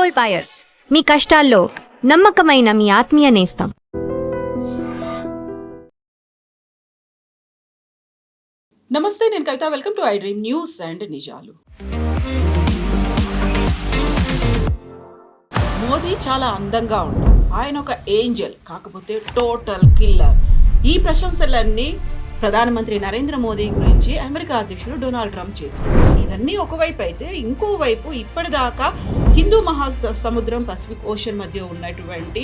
Gold buyers, మీ కష్టాల్లో నమ్మకమైన మీ ఆత్మీయ నేస్తం. నమస్తే, నేను Kavitha. Welcome to iDream news and నిజాలు. మోదీ చాలా అందంగా ఉంటాడు, ఆయన ఒక ఏంజల్, కాకపోతే టోటల్ కిల్లర్. ఈ ప్రశంసలన్నీ ప్రధానమంత్రి నరేంద్ర మోదీ గురించి అమెరికా అధ్యక్షుడు డొనాల్డ్ ట్రంప్ చేశారు. ఇవన్నీ ఒకవైపు అయితే, ఇంకోవైపు ఇప్పటిదాకా హిందూ మహాసముద్రం పసిఫిక్ ఓషన్ మధ్య ఉన్నటువంటి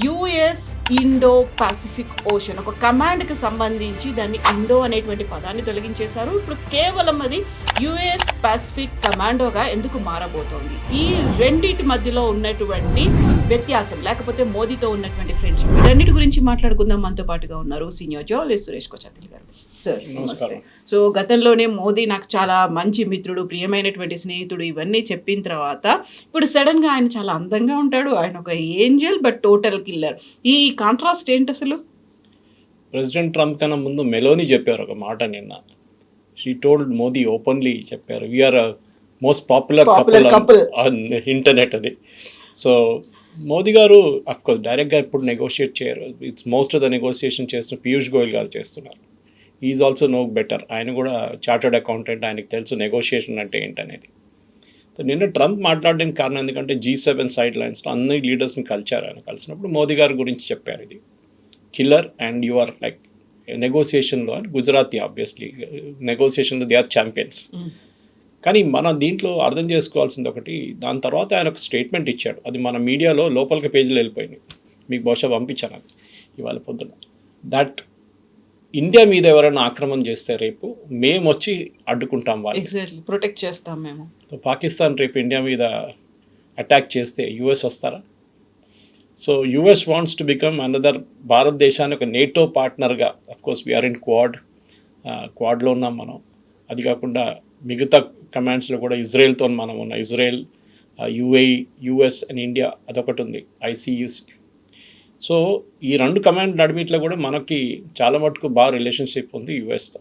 యుఎస్ ఇండో పసిఫిక్ ఓషన్ ఒక కమాండ్కి సంబంధించి దాన్ని ఇండో అనేటువంటి పదాన్ని తొలగించేశారు. ఇప్పుడు కేవలం అది యుఎస్ పసిఫిక్ కమాండోగా ఎందుకు మారబోతోంది? ఈ రెండింటి మధ్యలో ఉన్నటువంటి వ్యత్యాసం, లేకపోతే మోదీతో ఉన్నటువంటి ఫ్రెండ్షిప్, వీటన్నిటి గురించి మాట్లాడుకుందాం. మనతో పాటుగా ఉన్నారు సీనియర్ జర్నలిస్ట్ సురేష్ కోచత్తిల్ గారు. సార్ నమస్తే. సో గతంలోనే మోదీ నాకు చాలా మంచి మిత్రుడు, ప్రియమైనటువంటి స్నేహితుడు ఇవన్నీ చెప్పిన తర్వాత ఇప్పుడు సడన్ గా ఆయన చాలా అందంగా ఉంటాడు, ఆయన ఒక ఏంజల్ బట్ టోటల్ కిల్లర్. ఈ కాంట్రాస్ట్ ఏంటి అసలు? ప్రెసిడెంట్ ట్రంప్ కన్నా ముందు మెలోనీ చెప్పారు ఒక మాట నిన్న. షీ టోల్డ్ మోదీ ఓపెన్లీ చెప్పారు, we are most popular couple on internet అని. సో మోదీ గారు అఫ్కోర్స్ డైరెక్ట్గా ఇప్పుడు నెగోషియేట్ చేయరు. It's most of the negotiation చేస్తున్న పీయూష్ గోయల్ గారు చేస్తున్నారు. Is also no better. ఆయన కూడా చార్టర్డ్ అకౌంటెంట్, ఆయనకు తెలుసు నెగోషియేషన్ అంటే ఏంటనేది. సో నిన్న ట్రంప్ మాట్లాడడానికి కారణం ఎందుకంటే G7 సైడ్ లైన్స్లో అన్ని లీడర్స్ని కలిశారు. ఆయన కలిసినప్పుడు మోదీ గారి గురించి చెప్పారు, ఇది killer and you are like నెగోషియేషన్లో అని. గుజరాతీ ఆబ్వియస్లీ నెగోషియేషన్లో దే ఆర్ ఛాంపియన్స్. కానీ మన దీంట్లో అర్థం చేసుకోవాల్సింది ఒకటి, దాని తర్వాత ఆయన ఒక స్టేట్మెంట్ ఇచ్చాడు, అది మన మీడియాలో లోపలికి పేజీలో వెళ్ళిపోయింది, మీకు బహుశా పంపించాను అది ఇవాళ పొద్దున. దట్ ఇండియా మీద ఎవరైనా ఆక్రమణ చేస్తే రేపు మేము వచ్చి అడ్డుకుంటాం, వాళ్ళు ప్రొటెక్ట్ చేస్తాం మేము. పాకిస్తాన్ రేపు ఇండియా మీద అటాక్ చేస్తే యుఎస్ వస్తారా? So US wants to become another, భారతదేశాన్ని ఒక నేటో పార్ట్నర్గా, అఫ్కోర్స్ వీఆర్ ఇన్ క్వాడ్లో ఉన్నాం మనం. అది కాకుండా మిగతా కమాండ్స్లో కూడా ఇజ్రాయెల్తో మనం ఉన్న, Israel, UAE, US and India అదొకటి ఉంది, ICUC. సో ఈ రెండు కమాండ్ నడిమిట్లో కూడా మనకి చాలా మటుకు బాగా రిలేషన్షిప్ ఉంది యుఎస్తో.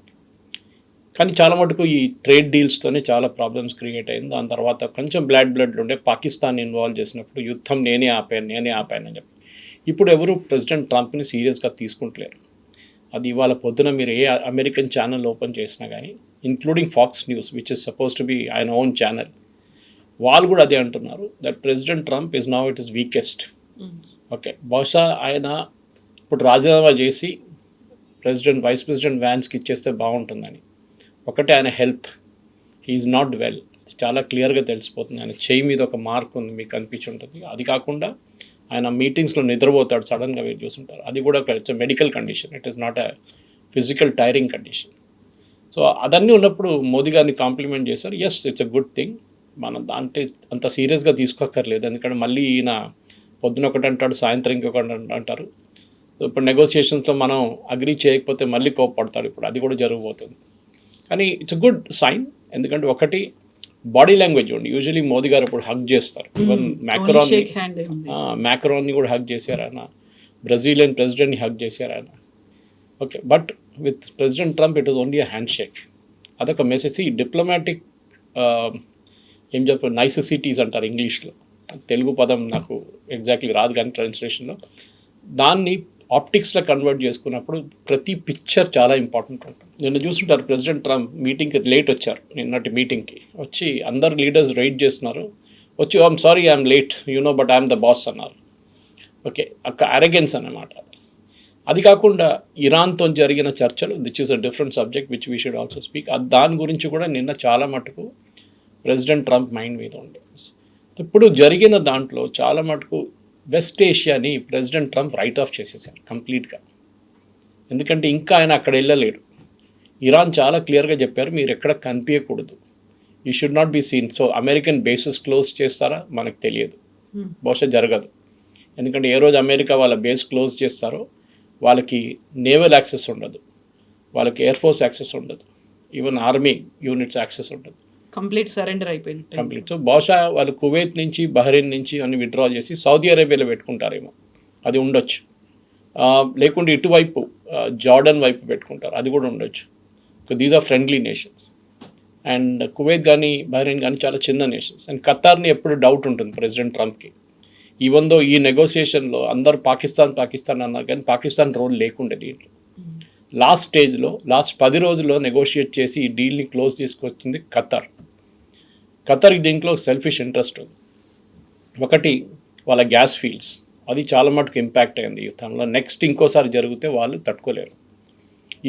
కానీ చాలా మటుకు ఈ ట్రేడ్ డీల్స్తోనే చాలా ప్రాబ్లమ్స్ క్రియేట్ అయింది. దాని తర్వాత కొంచెం బ్లడ్ ఉండే పాకిస్తాన్ ఇన్వాల్వ్ చేసినప్పుడు యుద్ధం నేనే ఆపాను అని చెప్పి ఇప్పుడు ఎవరు ప్రెసిడెంట్ ట్రంప్ని సీరియస్గా తీసుకుంటలేరు. అది ఇవాళ పొద్దున మీరు ఏ అమెరికన్ ఛానల్ ఓపెన్ చేసినా కానీ, including Fox News which is suppose to be ఆయన ఓన్ ఛానల్, వాళ్ళు కూడా అదే అంటున్నారు, that president Trump is now it is weakest. Okay, బహుశా ఆయన ఇప్పుడు రాజీనామా చేసి వైస్ ప్రెసిడెంట్ వ్యాన్స్కి ఇచ్చేస్తే బాగుంటుందని. ఒకటి ఆయన హెల్త్, హీఈస్ నాట్ వెల్, చాలా క్లియర్గా తెలిసిపోతుంది. ఆయన చెయ్యి మీద ఒక మార్క్ ఉంది, మీకు కనిపించి ఉంటుంది. అది కాకుండా ఆయన మీటింగ్స్లో నిద్రపోతాడు, సడన్గా మీరు చూసుంటారు. అది కూడా it's a medical condition, it is not a physical tiring condition. So అదన్నీ ఉన్నప్పుడు మోదీ గారిని కాంప్లిమెంట్ చేశారు. Yes, it's a good thing. మనం దాంట్లో అంత సీరియస్గా తీసుకోక్కర్లేదు, ఎందుకంటే మళ్ళీ ఈయన పొద్దున ఒకటి అంటాడు, సాయంత్రం ఇంకొకటి అంటారు. సో ఇప్పుడు నెగోషియేషన్స్లో మనం అగ్రీ చేయకపోతే మళ్ళీ కోప్పడతాడు. ఇప్పుడు అది కూడా జరగబోతుంది. కానీ ఇట్స్ ఎ గుడ్ సైన్, ఎందుకంటే ఒకటి బాడీ లాంగ్వేజ్ ఉంది. యూజువలీ మోదీ గారు ఇప్పుడు హగ్ చేస్తారు, ఈవెన్ మ్యాక్రాన్ని కూడా హగ్ చేశారు ఆయన, బ్రెజిలియన్ ప్రెసిడెంట్ని హగ్ చేశారు ఆయన. Okay, but with president Trump it was only a hand shake. అదొక మెసేజ్. ఈ డిప్లొమాటిక్ ఏం చెప్పారు, నైసెసిటీస్ అంటారు ఇంగ్లీష్లో, తెలుగు పదం నాకు ఎగ్జాక్ట్లీ రాదు కానీ ట్రాన్స్లేషన్లో, దాన్ని ఆప్టిక్స్లో కన్వర్ట్ చేసుకున్నప్పుడు ప్రతి పిక్చర్ చాలా ఇంపార్టెంట్ ఉంటుంది. నిన్న చూస్తుంటారు ప్రెసిడెంట్ ట్రంప్ మీటింగ్కి లేట్ వచ్చారు, నిన్నటి మీటింగ్కి వచ్చి అందరు లీడర్స్ వెయిట్ చేస్తున్నారు, వచ్చి I'm sorry I'm late but I'm the boss అన్నారు. ఓకే, అక్క అరెగెన్స్ అన్నమాట. అది కాకుండా ఇరాన్తో జరిగిన చర్చలు, this is a different subject which we should also speak. దాని గురించి కూడా నిన్న చాలా మటుకు ప్రెసిడెంట్ ట్రంప్ మైండ్ మీద ఉండే. ఇప్పుడు జరిగిన దాంట్లో చాలా మటుకు వెస్ట్ ఏషియాని ప్రెసిడెంట్ ట్రంప్ రైట్ ఆఫ్ చేసేసారు కంప్లీట్గా, ఎందుకంటే ఇంకా ఆయన అక్కడ వెళ్ళలేడు. ఇరాన్ చాలా క్లియర్గా చెప్పారు, మీరు ఎక్కడ కనిపించకూడదు, you should not be seen. So American bases close చేస్తారా మనకు తెలియదు, బహుశా జరగదు. ఎందుకంటే ఏ రోజు అమెరికా వాళ్ళ బేస్ క్లోజ్ చేస్తారో వాళ్ళకి నేవల్ యాక్సెస్ ఉండదు, వాళ్ళకి ఎయిర్ ఫోర్స్ యాక్సెస్ ఉండదు, ఈవెన్ ఆర్మీ యూనిట్స్ యాక్సెస్ ఉండదు, కంప్లీట్ సరెండర్ అయిపోయింది కంప్లీట్. సో బహుశా వాళ్ళు కువైత్ నుంచి, బహ్రెయిన్ నుంచి అన్ని విత్డ్రా చేసి సౌదీ అరేబియాలో పెట్టుకుంటారేమో, అది ఉండొచ్చు. లేకుంటే ఇటువైపు జార్డన్ వైపు పెట్టుకుంటారు, అది కూడా ఉండొచ్చు. These are friendly nations. And Kuwait కానీ బహ్రెయిన్ కానీ చాలా చిన్న నేషన్స్. అండ్ ఖతార్ని ఎప్పుడు డౌట్ ఉంటుంది ప్రెసిడెంట్ ట్రంప్కి. ఈవెన్ దో ఈ నెగోసియేషన్లో అందరూ పాకిస్తాన్ అన్నారు, కానీ పాకిస్తాన్ రోల్ లేకుండే దీంట్లో. లాస్ట్ స్టేజ్లో లాస్ట్ 10 రోజుల్లో నెగోషియేట్ చేసి ఈ డీల్ని క్లోజ్ చేసుకొచ్చింది ఖతార్కి దీంట్లో సెల్ఫిష్ ఇంట్రెస్ట్ ఉంది. ఒకటి వాళ్ళ గ్యాస్ ఫీల్డ్స్, అది చాలా మటుకు ఇంపాక్ట్ అయింది ఈ యుద్ధంలో. నెక్స్ట్ ఇంకోసారి జరిగితే వాళ్ళు తట్టుకోలేరు.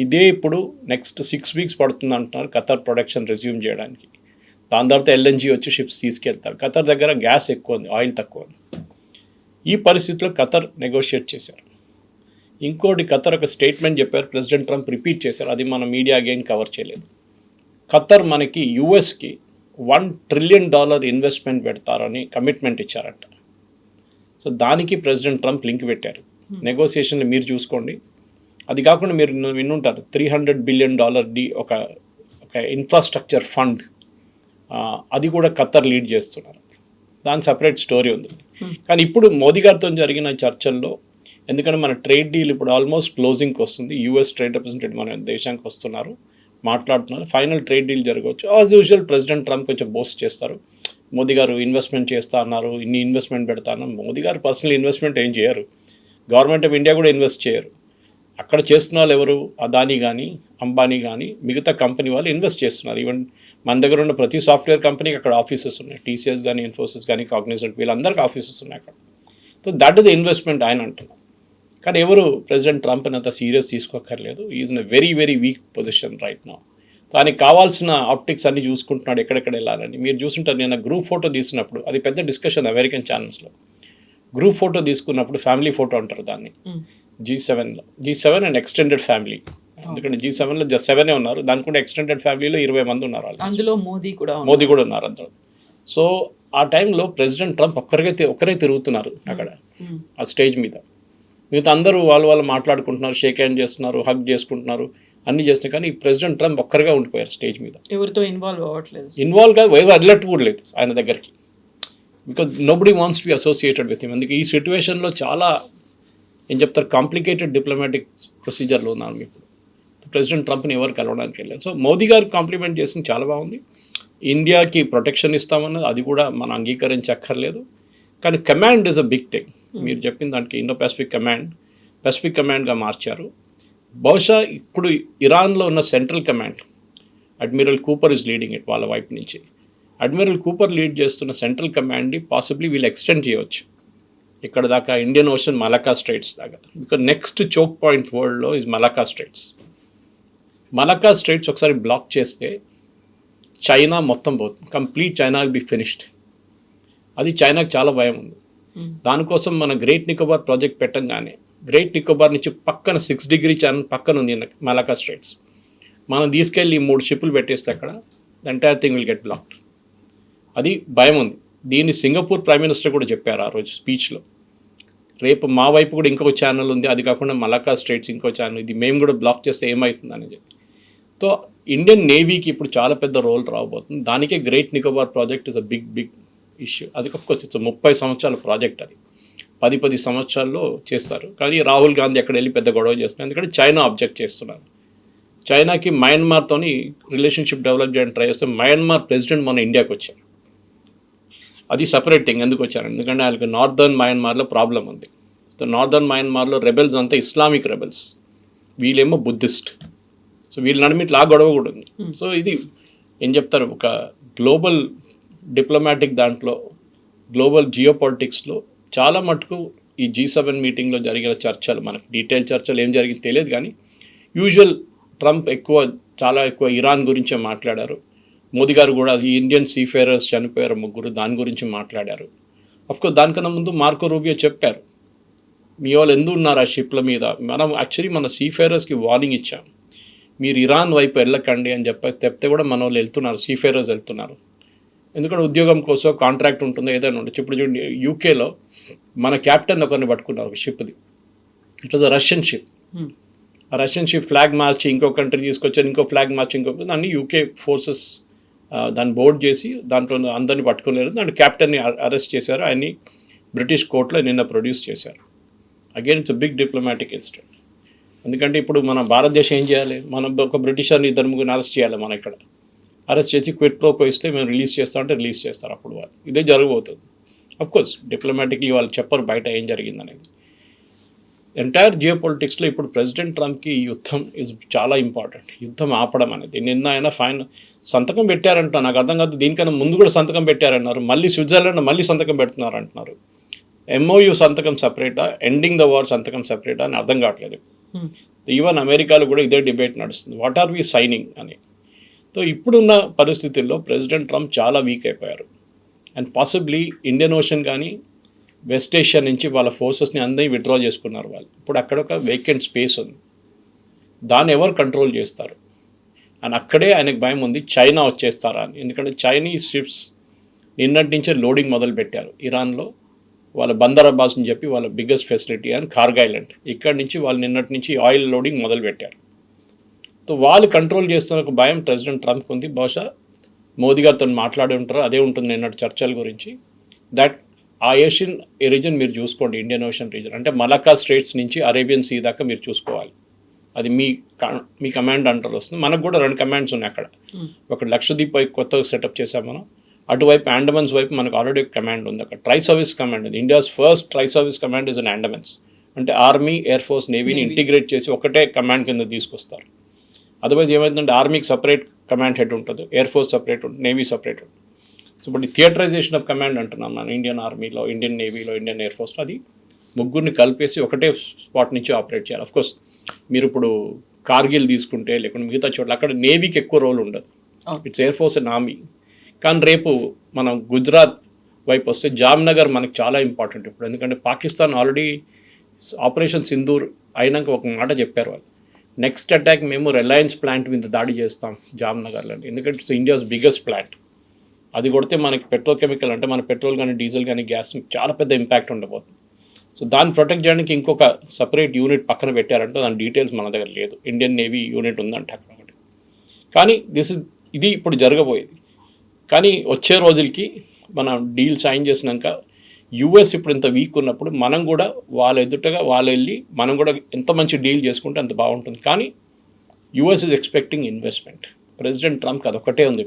ఇదే ఇప్పుడు నెక్స్ట్ 6 వీక్స్ పడుతుంది అంటున్నారు ఖతార్ ప్రొడక్షన్ రెజ్యూమ్ చేయడానికి. దాని తర్వాత ఎల్ఎన్జీ వచ్చి షిప్స్ తీసుకెళ్తారు. ఖతార్ దగ్గర గ్యాస్ ఎక్కువ ఉంది, ఆయిల్ తక్కువ ఉంది. ఈ పరిస్థితిలో ఖతార్ నెగోషియేట్ చేశారు. ఇంకోటి ఖతార్ ఒక స్టేట్మెంట్ చెప్పారు, ప్రెసిడెంట్ ట్రంప్ రిపీట్ చేశారు, అది మన మీడియా అగైన్ కవర్ చేయలేదు. ఖతార్ మనకి యూఎస్కి $1 ట్రిలియన్ ఇన్వెస్ట్మెంట్ పెడతారని కమిట్మెంట్ ఇచ్చారంట. సో దానికి ప్రెసిడెంట్ ట్రంప్ లింక్ పెట్టారు. నెగోసియేషన్లు మీరు చూసుకోండి. అది కాకుండా మీరు వినుంటారు $300 బిలియన్ ఒక ఇన్ఫ్రాస్ట్రక్చర్ ఫండ్, అది కూడా ఖతార్ లీడ్ చేస్తున్నారు. దాని సపరేట్ స్టోరీ ఉంది. కానీ ఇప్పుడు మోదీ గారితో జరిగిన చర్చల్లో, ఎందుకంటే మన ట్రేడ్ డీల్ ఇప్పుడు ఆల్మోస్ట్ క్లోజింగ్కి వస్తుంది, యూఎస్ ట్రేడ్ రిప్రజెంటేటివ్ మన దేశానికి వస్తున్నారు, మాట్లాడుతున్నారు, ఫైనల్ ట్రేడ్ డీల్ జరగవచ్చు. యాజ్ యూజువల్ ప్రెసిడెంట్ ట్రంప్ కొంచెం బోస్ట్ చేస్తారు, మోదీ గారు ఇన్వెస్ట్మెంట్ చేస్తా అన్నారు, ఇన్ని ఇన్వెస్ట్మెంట్ పెడతా అన్నారు. మోదీ గారు పర్సనల్ ఇన్వెస్ట్మెంట్ ఏం చేయరు, గవర్నమెంట్ ఆఫ్ ఇండియా కూడా ఇన్వెస్ట్ చేయరు. అక్కడ చేస్తున్న వాళ్ళు ఎవరు, అదానీ కానీ అంబానీ కానీ మిగతా కంపెనీ వాళ్ళు ఇన్వెస్ట్ చేస్తున్నారు. ఈవెన్ మన దగ్గర ఉన్న ప్రతి సాఫ్ట్వేర్ కంపెనీకి అక్కడ ఆఫీసెస్ ఉన్నాయి, టీసీఎస్ కానీ ఇన్ఫోసిస్ కానీ కాగ్నిజెంట్, వీళ్ళందరికీ ఆఫీసెస్ ఉన్నాయి అక్కడ. So that is the investment ఆయన అంటున్నారు. కానీ ఎవరు ప్రెసిడెంట్ ట్రంప్ అంత సీరియస్ తీసుకోక్కర్లేదు. Is in a very very weak position right now. So ఆయనకి కావాల్సిన ఆప్టిక్స్ అన్ని చూసుకుంటున్నాడు, ఎక్కడెక్కడ వెళ్ళాలని. మీరు చూసుంటారు, నేను గ్రూప్ ఫోటో తీసినప్పుడు అది పెద్ద డిస్కషన్ అమెరికన్ ఛానల్స్లో. గ్రూప్ ఫోటో తీసుకున్నప్పుడు ఫ్యామిలీ ఫోటో అంటారు దాన్ని, G7 అండ్ ఎక్స్టెండెడ్ ఫ్యామిలీ. ఎందుకంటే G7లో 7 ఉన్నారు, దాని కూడా ఎక్స్టెండెడ్ ఫ్యామిలీలో 20 మంది ఉన్నారు, అందులో మోదీ కూడా ఉన్నారు అందులో. సో ఆ టైంలో ప్రెసిడెంట్ ట్రంప్ ఒక్కరే తిరుగుతున్నారు అక్కడ ఆ స్టేజ్ మీద. మిగతా అందరూ వాళ్ళు మాట్లాడుకుంటున్నారు, షేక్ హ్యాండ్ చేస్తున్నారు, హగ్ చేసుకుంటున్నారు, అన్నీ చేస్తున్నారు. కానీ ప్రెసిడెంట్ ట్రంప్ ఒక్కరిగా ఉండిపోయారు స్టేజ్ మీద. ఎవరితో ఇన్వాల్వ్ కాదు, ఎవరు అలర్ట్ కూడా లేదు ఆయన దగ్గరికి. Because nobody wants to be associated with him. అందుకే ఈ సిచ్యువేషన్లో చాలా ఏం చెప్తారు, కాంప్లికేటెడ్ డిప్లొమాటిక్ ప్రొసీజర్లో ఉన్నాను ఇప్పుడు. ప్రెసిడెంట్ ట్రంప్ని ఎవరు కలవడానికి వెళ్ళారు. సో మోదీ గారు కాంప్లిమెంట్ చేసింది చాలా బాగుంది. ఇండియాకి ప్రొటెక్షన్ ఇస్తామన్నది అది కూడా మనం అంగీకరించక్కర్లేదు. కానీ command is a big thing. మీరు చెప్పిన దానికి ఇండో పెసిఫిక్ కమాండ్గా మార్చారు. బహుశా ఇప్పుడు ఇరాన్లో ఉన్న central command, admiral Cooper is leading it వాళ్ళ వైపు నుంచి. అడ్మిరల్ కూపర్ లీడ్ చేస్తున్న సెంట్రల్ కమాండ్ని పాసిబ్లీ వీళ్ళు ఎక్స్టెండ్ చేయవచ్చు ఇక్కడ దాకా, ఇండియన్ ఓషన్ మలక్కా స్ట్రైట్స్ దాకా. బికాజ్ నెక్స్ట్ చోక్ పాయింట్ వరల్డ్లో ఇస్ మలక్కా స్ట్రైట్స్ ఒకసారి బ్లాక్ చేస్తే చైనా మొత్తం పోతుంది, complete China will be finished. అది చైనాకి చాలా భయం ఉంది. దానికోసం మన గ్రేట్ నికోబార్ ప్రాజెక్ట్ పెట్టంగానే, గ్రేట్ నికోబార్ నుంచి పక్కన 6 డిగ్రీ ఛానల్ పక్కన ఉంది మలక్కా స్ట్రైట్స్, మనం తీసుకెళ్ళి 3 షిప్పులు పెట్టేస్తే అక్కడ the entire thing will get blocked. అది భయం ఉంది. దీన్ని సింగపూర్ ప్రైమ్ మినిస్టర్ కూడా చెప్పారు ఆ రోజు స్పీచ్లో. రేపు మా వైపు కూడా ఇంకొక ఛానల్ ఉంది, అది కాకుండా మలక్కా స్ట్రైట్స్ ఇంకో ఛానల్, ఇది మేము కూడా బ్లాక్ చేస్తే ఏమవుతుందని చెప్పి. సో ఇండియన్ నేవీకి ఇప్పుడు చాలా పెద్ద రోల్ రాబోతుంది. దానికే Great Nicobar project is a big issue. అది అఫ్కోర్స్ ఇట్స్ 30 సంవత్సరాల ప్రాజెక్ట్, అది 10 సంవత్సరాల్లో చేస్తారు. కానీ రాహుల్ గాంధీ అక్కడ వెళ్ళి పెద్ద గొడవ చేస్తున్నారు, ఎందుకంటే చైనా అబ్జెక్ట్ చేస్తున్నారు. చైనాకి మయన్మార్తోని రిలేషన్షిప్ డెవలప్ చేయడానికి ట్రై చేస్తే మయన్మార్ ప్రెసిడెంట్ మన ఇండియాకి వచ్చారు. అది సపరేట్ థింగ్. ఎందుకు వచ్చారు, ఎందుకంటే వాళ్ళకి నార్దర్న్ మయన్మార్లో ప్రాబ్లం ఉంది. సో నార్దర్న్ మయన్మార్లో రెబెల్స్ అంతా ఇస్లామిక్ రెబెల్స్, వీళ్ళేమో బుద్ధిస్ట్. సో వీళ్ళ నడిమిట్లా గొడవ కూడా ఉంది. సో ఇది ఏం చెప్తారు, ఒక గ్లోబల్ డిప్లొమాటిక్ దాంట్లో, గ్లోబల్ జియో పాలిటిక్స్లో చాలా మటుకు ఈ G7 మీటింగ్లో జరిగిన చర్చలు, మనకు డీటెయిల్ చర్చలు ఏం జరిగింది తెలియదు, కానీ యూజువల్ ట్రంప్ చాలా ఎక్కువ ఇరాన్ గురించే మాట్లాడారు. మోదీ గారు కూడా ఈ ఇండియన్ సీఫేరర్స్ చనిపోయారు 3, దాని గురించి మాట్లాడారు. అఫ్కోర్స్ దానికన్నా ముందు మార్కో రూబియో చెప్పారు, మీ వాళ్ళు ఎందుకు ఉన్నారు ఆ షిప్ల మీద, మనం యాక్చువల్లీ మన సీఫేరర్స్కి వార్నింగ్ ఇచ్చాం, మీరు ఇరాన్ వైపు వెళ్ళకండి అని చెప్తే కూడా మన వాళ్ళు వెళ్తున్నారు, సీఫేరర్స్ వెళ్తున్నారు. ఎందుకంటే ఉద్యోగం కోసం కాంట్రాక్ట్ ఉంటుందో ఏదైనా ఉండొచ్చు. ఇప్పుడు చూడండి, యూకేలో మన క్యాప్టెన్ ఒకరిని పట్టుకున్నారు ఒక షిప్ది. It was a Russian ship. ఆ రష్యన్ షిప్ ఫ్లాగ్ మార్చి ఇంకో కంట్రీ తీసుకొచ్చారు, ఇంకో ఫ్లాగ్ మార్చి ఇంకొక, దాన్ని యూకే ఫోర్సెస్ దాన్ని బోర్డ్ చేసి దాంట్లో అందరినీ పట్టుకోలేరు. దాన్ని క్యాప్టెన్ని అరెస్ట్ చేశారు. ఆయన్ని బ్రిటిష్ కోర్టులో నిన్న ప్రొడ్యూస్ చేశారు. Again it's big diplomatic incident. ఎందుకంటే ఇప్పుడు మన భారతదేశం ఏం చేయాలి, మనం ఒక బ్రిటిషర్ని 2-3 అరెస్ట్ చేయాలి మన ఇక్కడ. అరెస్ట్ చేసి క్విట్ ప్రోకో ఇస్తే మేము రిలీజ్ చేస్తామంటే రిలీజ్ చేస్తారు అప్పుడు వాళ్ళు. ఇదే జరగబోతుంది. అఫ్కోర్స్ డిప్లొమాటిక్లీ వాళ్ళు చెప్పరు బయట ఏం జరిగిందనేది. ఎంటైర్ జియో పొలిటిక్స్లో ఇప్పుడు ప్రెసిడెంట్ ట్రంప్కి ఈ యుద్ధం ఇస్ చాలా ఇంపార్టెంట్. యుద్ధం ఆపడం అనేది. నిన్న ఆయన సంతకం పెట్టారంట, నాకు అర్థం కాదు. దీనికన్నా ముందు కూడా సంతకం పెట్టారన్నారు, మళ్ళీ స్విట్జర్లాండ్ మళ్ళీ సంతకం పెడుతున్నారు అంటున్నారు. MOU సంతకం సపరేటా, ఎండింగ్ ద వార్ సంతకం సపరేటా అని అర్థం కావట్లేదు. ఈవెన్ అమెరికాలో కూడా ఇదే డిబేట్ నడుస్తుంది, వాట్ ఆర్ వి సైనింగ్ అని. సో ఇప్పుడున్న పరిస్థితుల్లో ప్రెసిడెంట్ ట్రంప్ చాలా వీక్ అయిపోయారు. అండ్ పాసిబ్లీ ఇండియన్ ఓషన్ కానీ వెస్ట్ ఏషియా నుంచి వాళ్ళ ఫోర్సెస్ని అందరినీ విత్డ్రా చేసుకున్నారు వాళ్ళు. ఇప్పుడు అక్కడ ఒక వేకెంట్ స్పేస్ ఉంది, దాన్ని ఎవరు కంట్రోల్ చేస్తారు అని అక్కడే ఆయనకు భయం ఉంది, చైనా వచ్చేస్తారా అని. ఎందుకంటే చైనీస్ షిప్స్ నిన్నటి నుంచే లోడింగ్ మొదలు పెట్టారు ఇరాన్లో. వాళ్ళ బందర్ అబ్బాస్ అని చెప్పి వాళ్ళ బిగ్గెస్ట్ ఫెసిలిటీ అని కార్గ్ ఐలాండ్, ఇక్కడి నుంచి వాళ్ళు నిన్నటి నుంచి ఆయిల్ లోడింగ్ మొదలు పెట్టారు. సో వాళ్ళు కంట్రోల్ చేస్తున్న ఒక భయం ప్రెసిడెంట్ ట్రంప్కి ఉంది. బహుశా మోదీ గారితో మాట్లాడి ఉంటారు, అదే ఉంటుంది నిన్నటి చర్చల గురించి. దట్ ఆ ఏషియన్ రీజన్ మీరు చూసుకోండి, ఇండియన్ ఓషన్ రీజన్ అంటే మలక్కా స్ట్రేట్స్ నుంచి అరేబియన్ సీ దాకా మీరు చూసుకోవాలి. అది మీ కమాండ్ అంటారు వస్తుంది. మనకు కూడా 2 కమాండ్స్ ఉన్నాయి అక్కడ. ఒకటి లక్షద్వీప్ వైపు కొత్తగా సెటప్ చేసాం మనం, అటువైపు అండమాన్స్ వైపు మనకు ఆల్రెడీ కమాండ్ ఉంది. అక్కడ ట్రై సర్వీస్ కమాండ్ ఉంది. India's first tri service command is in Andamans. అంటే ఆర్మీ, ఎయిర్ ఫోర్స్, నేవీని ఇంటిగ్రేట్ చేసి ఒకటే కమాండ్ కింద తీసుకొస్తారు. అదర్వైజ్ ఏమైందంటే ఆర్మీకి సపరేట్ కమాండ్ హెడ్ ఉంటుంది, ఎయిర్ ఫోర్స్ సపరేట్ ఉంటుంది, నేవీ సపరేట్ ఉంటుంది. సో ఇప్పుడు థియేటరైజేషన్ ఆఫ్ కమాండ్ అంటున్నాం మనం ఇండియన్ ఆర్మీలో, ఇండియన్ నేవీలో, ఇండియన్ ఎయిర్ ఫోర్స్లో. అది ముగ్గురిని కలిపేసి ఒకటే స్పాట్ నుంచి ఆపరేట్ చేయాలి. అఫ్కోర్స్ మీరు ఇప్పుడు కార్గిల్ తీసుకుంటే లేకుంటే మిగతా చోట్ల అక్కడ నేవీకి ఎక్కువ రోల్ ఉండదు, it's air force and army. కానీ రేపు మనం గుజరాత్ వైపు వస్తే జామ్నగర్ మనకు చాలా ఇంపార్టెంట్ ఇప్పుడు. ఎందుకంటే పాకిస్తాన్ ఆల్రెడీ ఆపరేషన్ సింధూర్ అయినాక ఒక మాట చెప్పారు వాళ్ళు, నెక్స్ట్ అటాక్ మేము రిలయన్స్ ప్లాంట్ మీద దాడి చేస్తాం జామ్నగర్లో. ఎందుకంటే ఇట్స్ ఇండియాస్ బిగ్గెస్ట్ ప్లాంట్. అది కొడితే మనకి పెట్రోకెమికల్ అంటే మన పెట్రోల్ కానీ డీజిల్ కానీ గ్యాస్ చాలా పెద్ద ఇంపాక్ట్ ఉండబోతుంది. సో దాన్ని ప్రొటెక్ట్ చేయడానికి ఇంకొక సపరేట్ యూనిట్ పక్కన పెట్టారంటే దాని డీటెయిల్స్ మన దగ్గర లేదు. ఇండియన్ నేవీ యూనిట్ ఉందంటే అక్కడ ఒకటి. కానీ ఇది ఇప్పుడు జరగబోయేది. కానీ వచ్చే రోజులకి మనం డీల్ సైన్ చేసినాక యూఎస్ ఇప్పుడు ఇంత వీక్ ఉన్నప్పుడు మనం కూడా వాళ్ళ ఎదుటగా వాళ్ళు వెళ్ళి మనం కూడా ఎంత మంచి డీల్ చేసుకుంటే అంత బాగుంటుంది. కానీ US is expecting investment. President ట్రంప్కి అదొక్కటే ఉంది.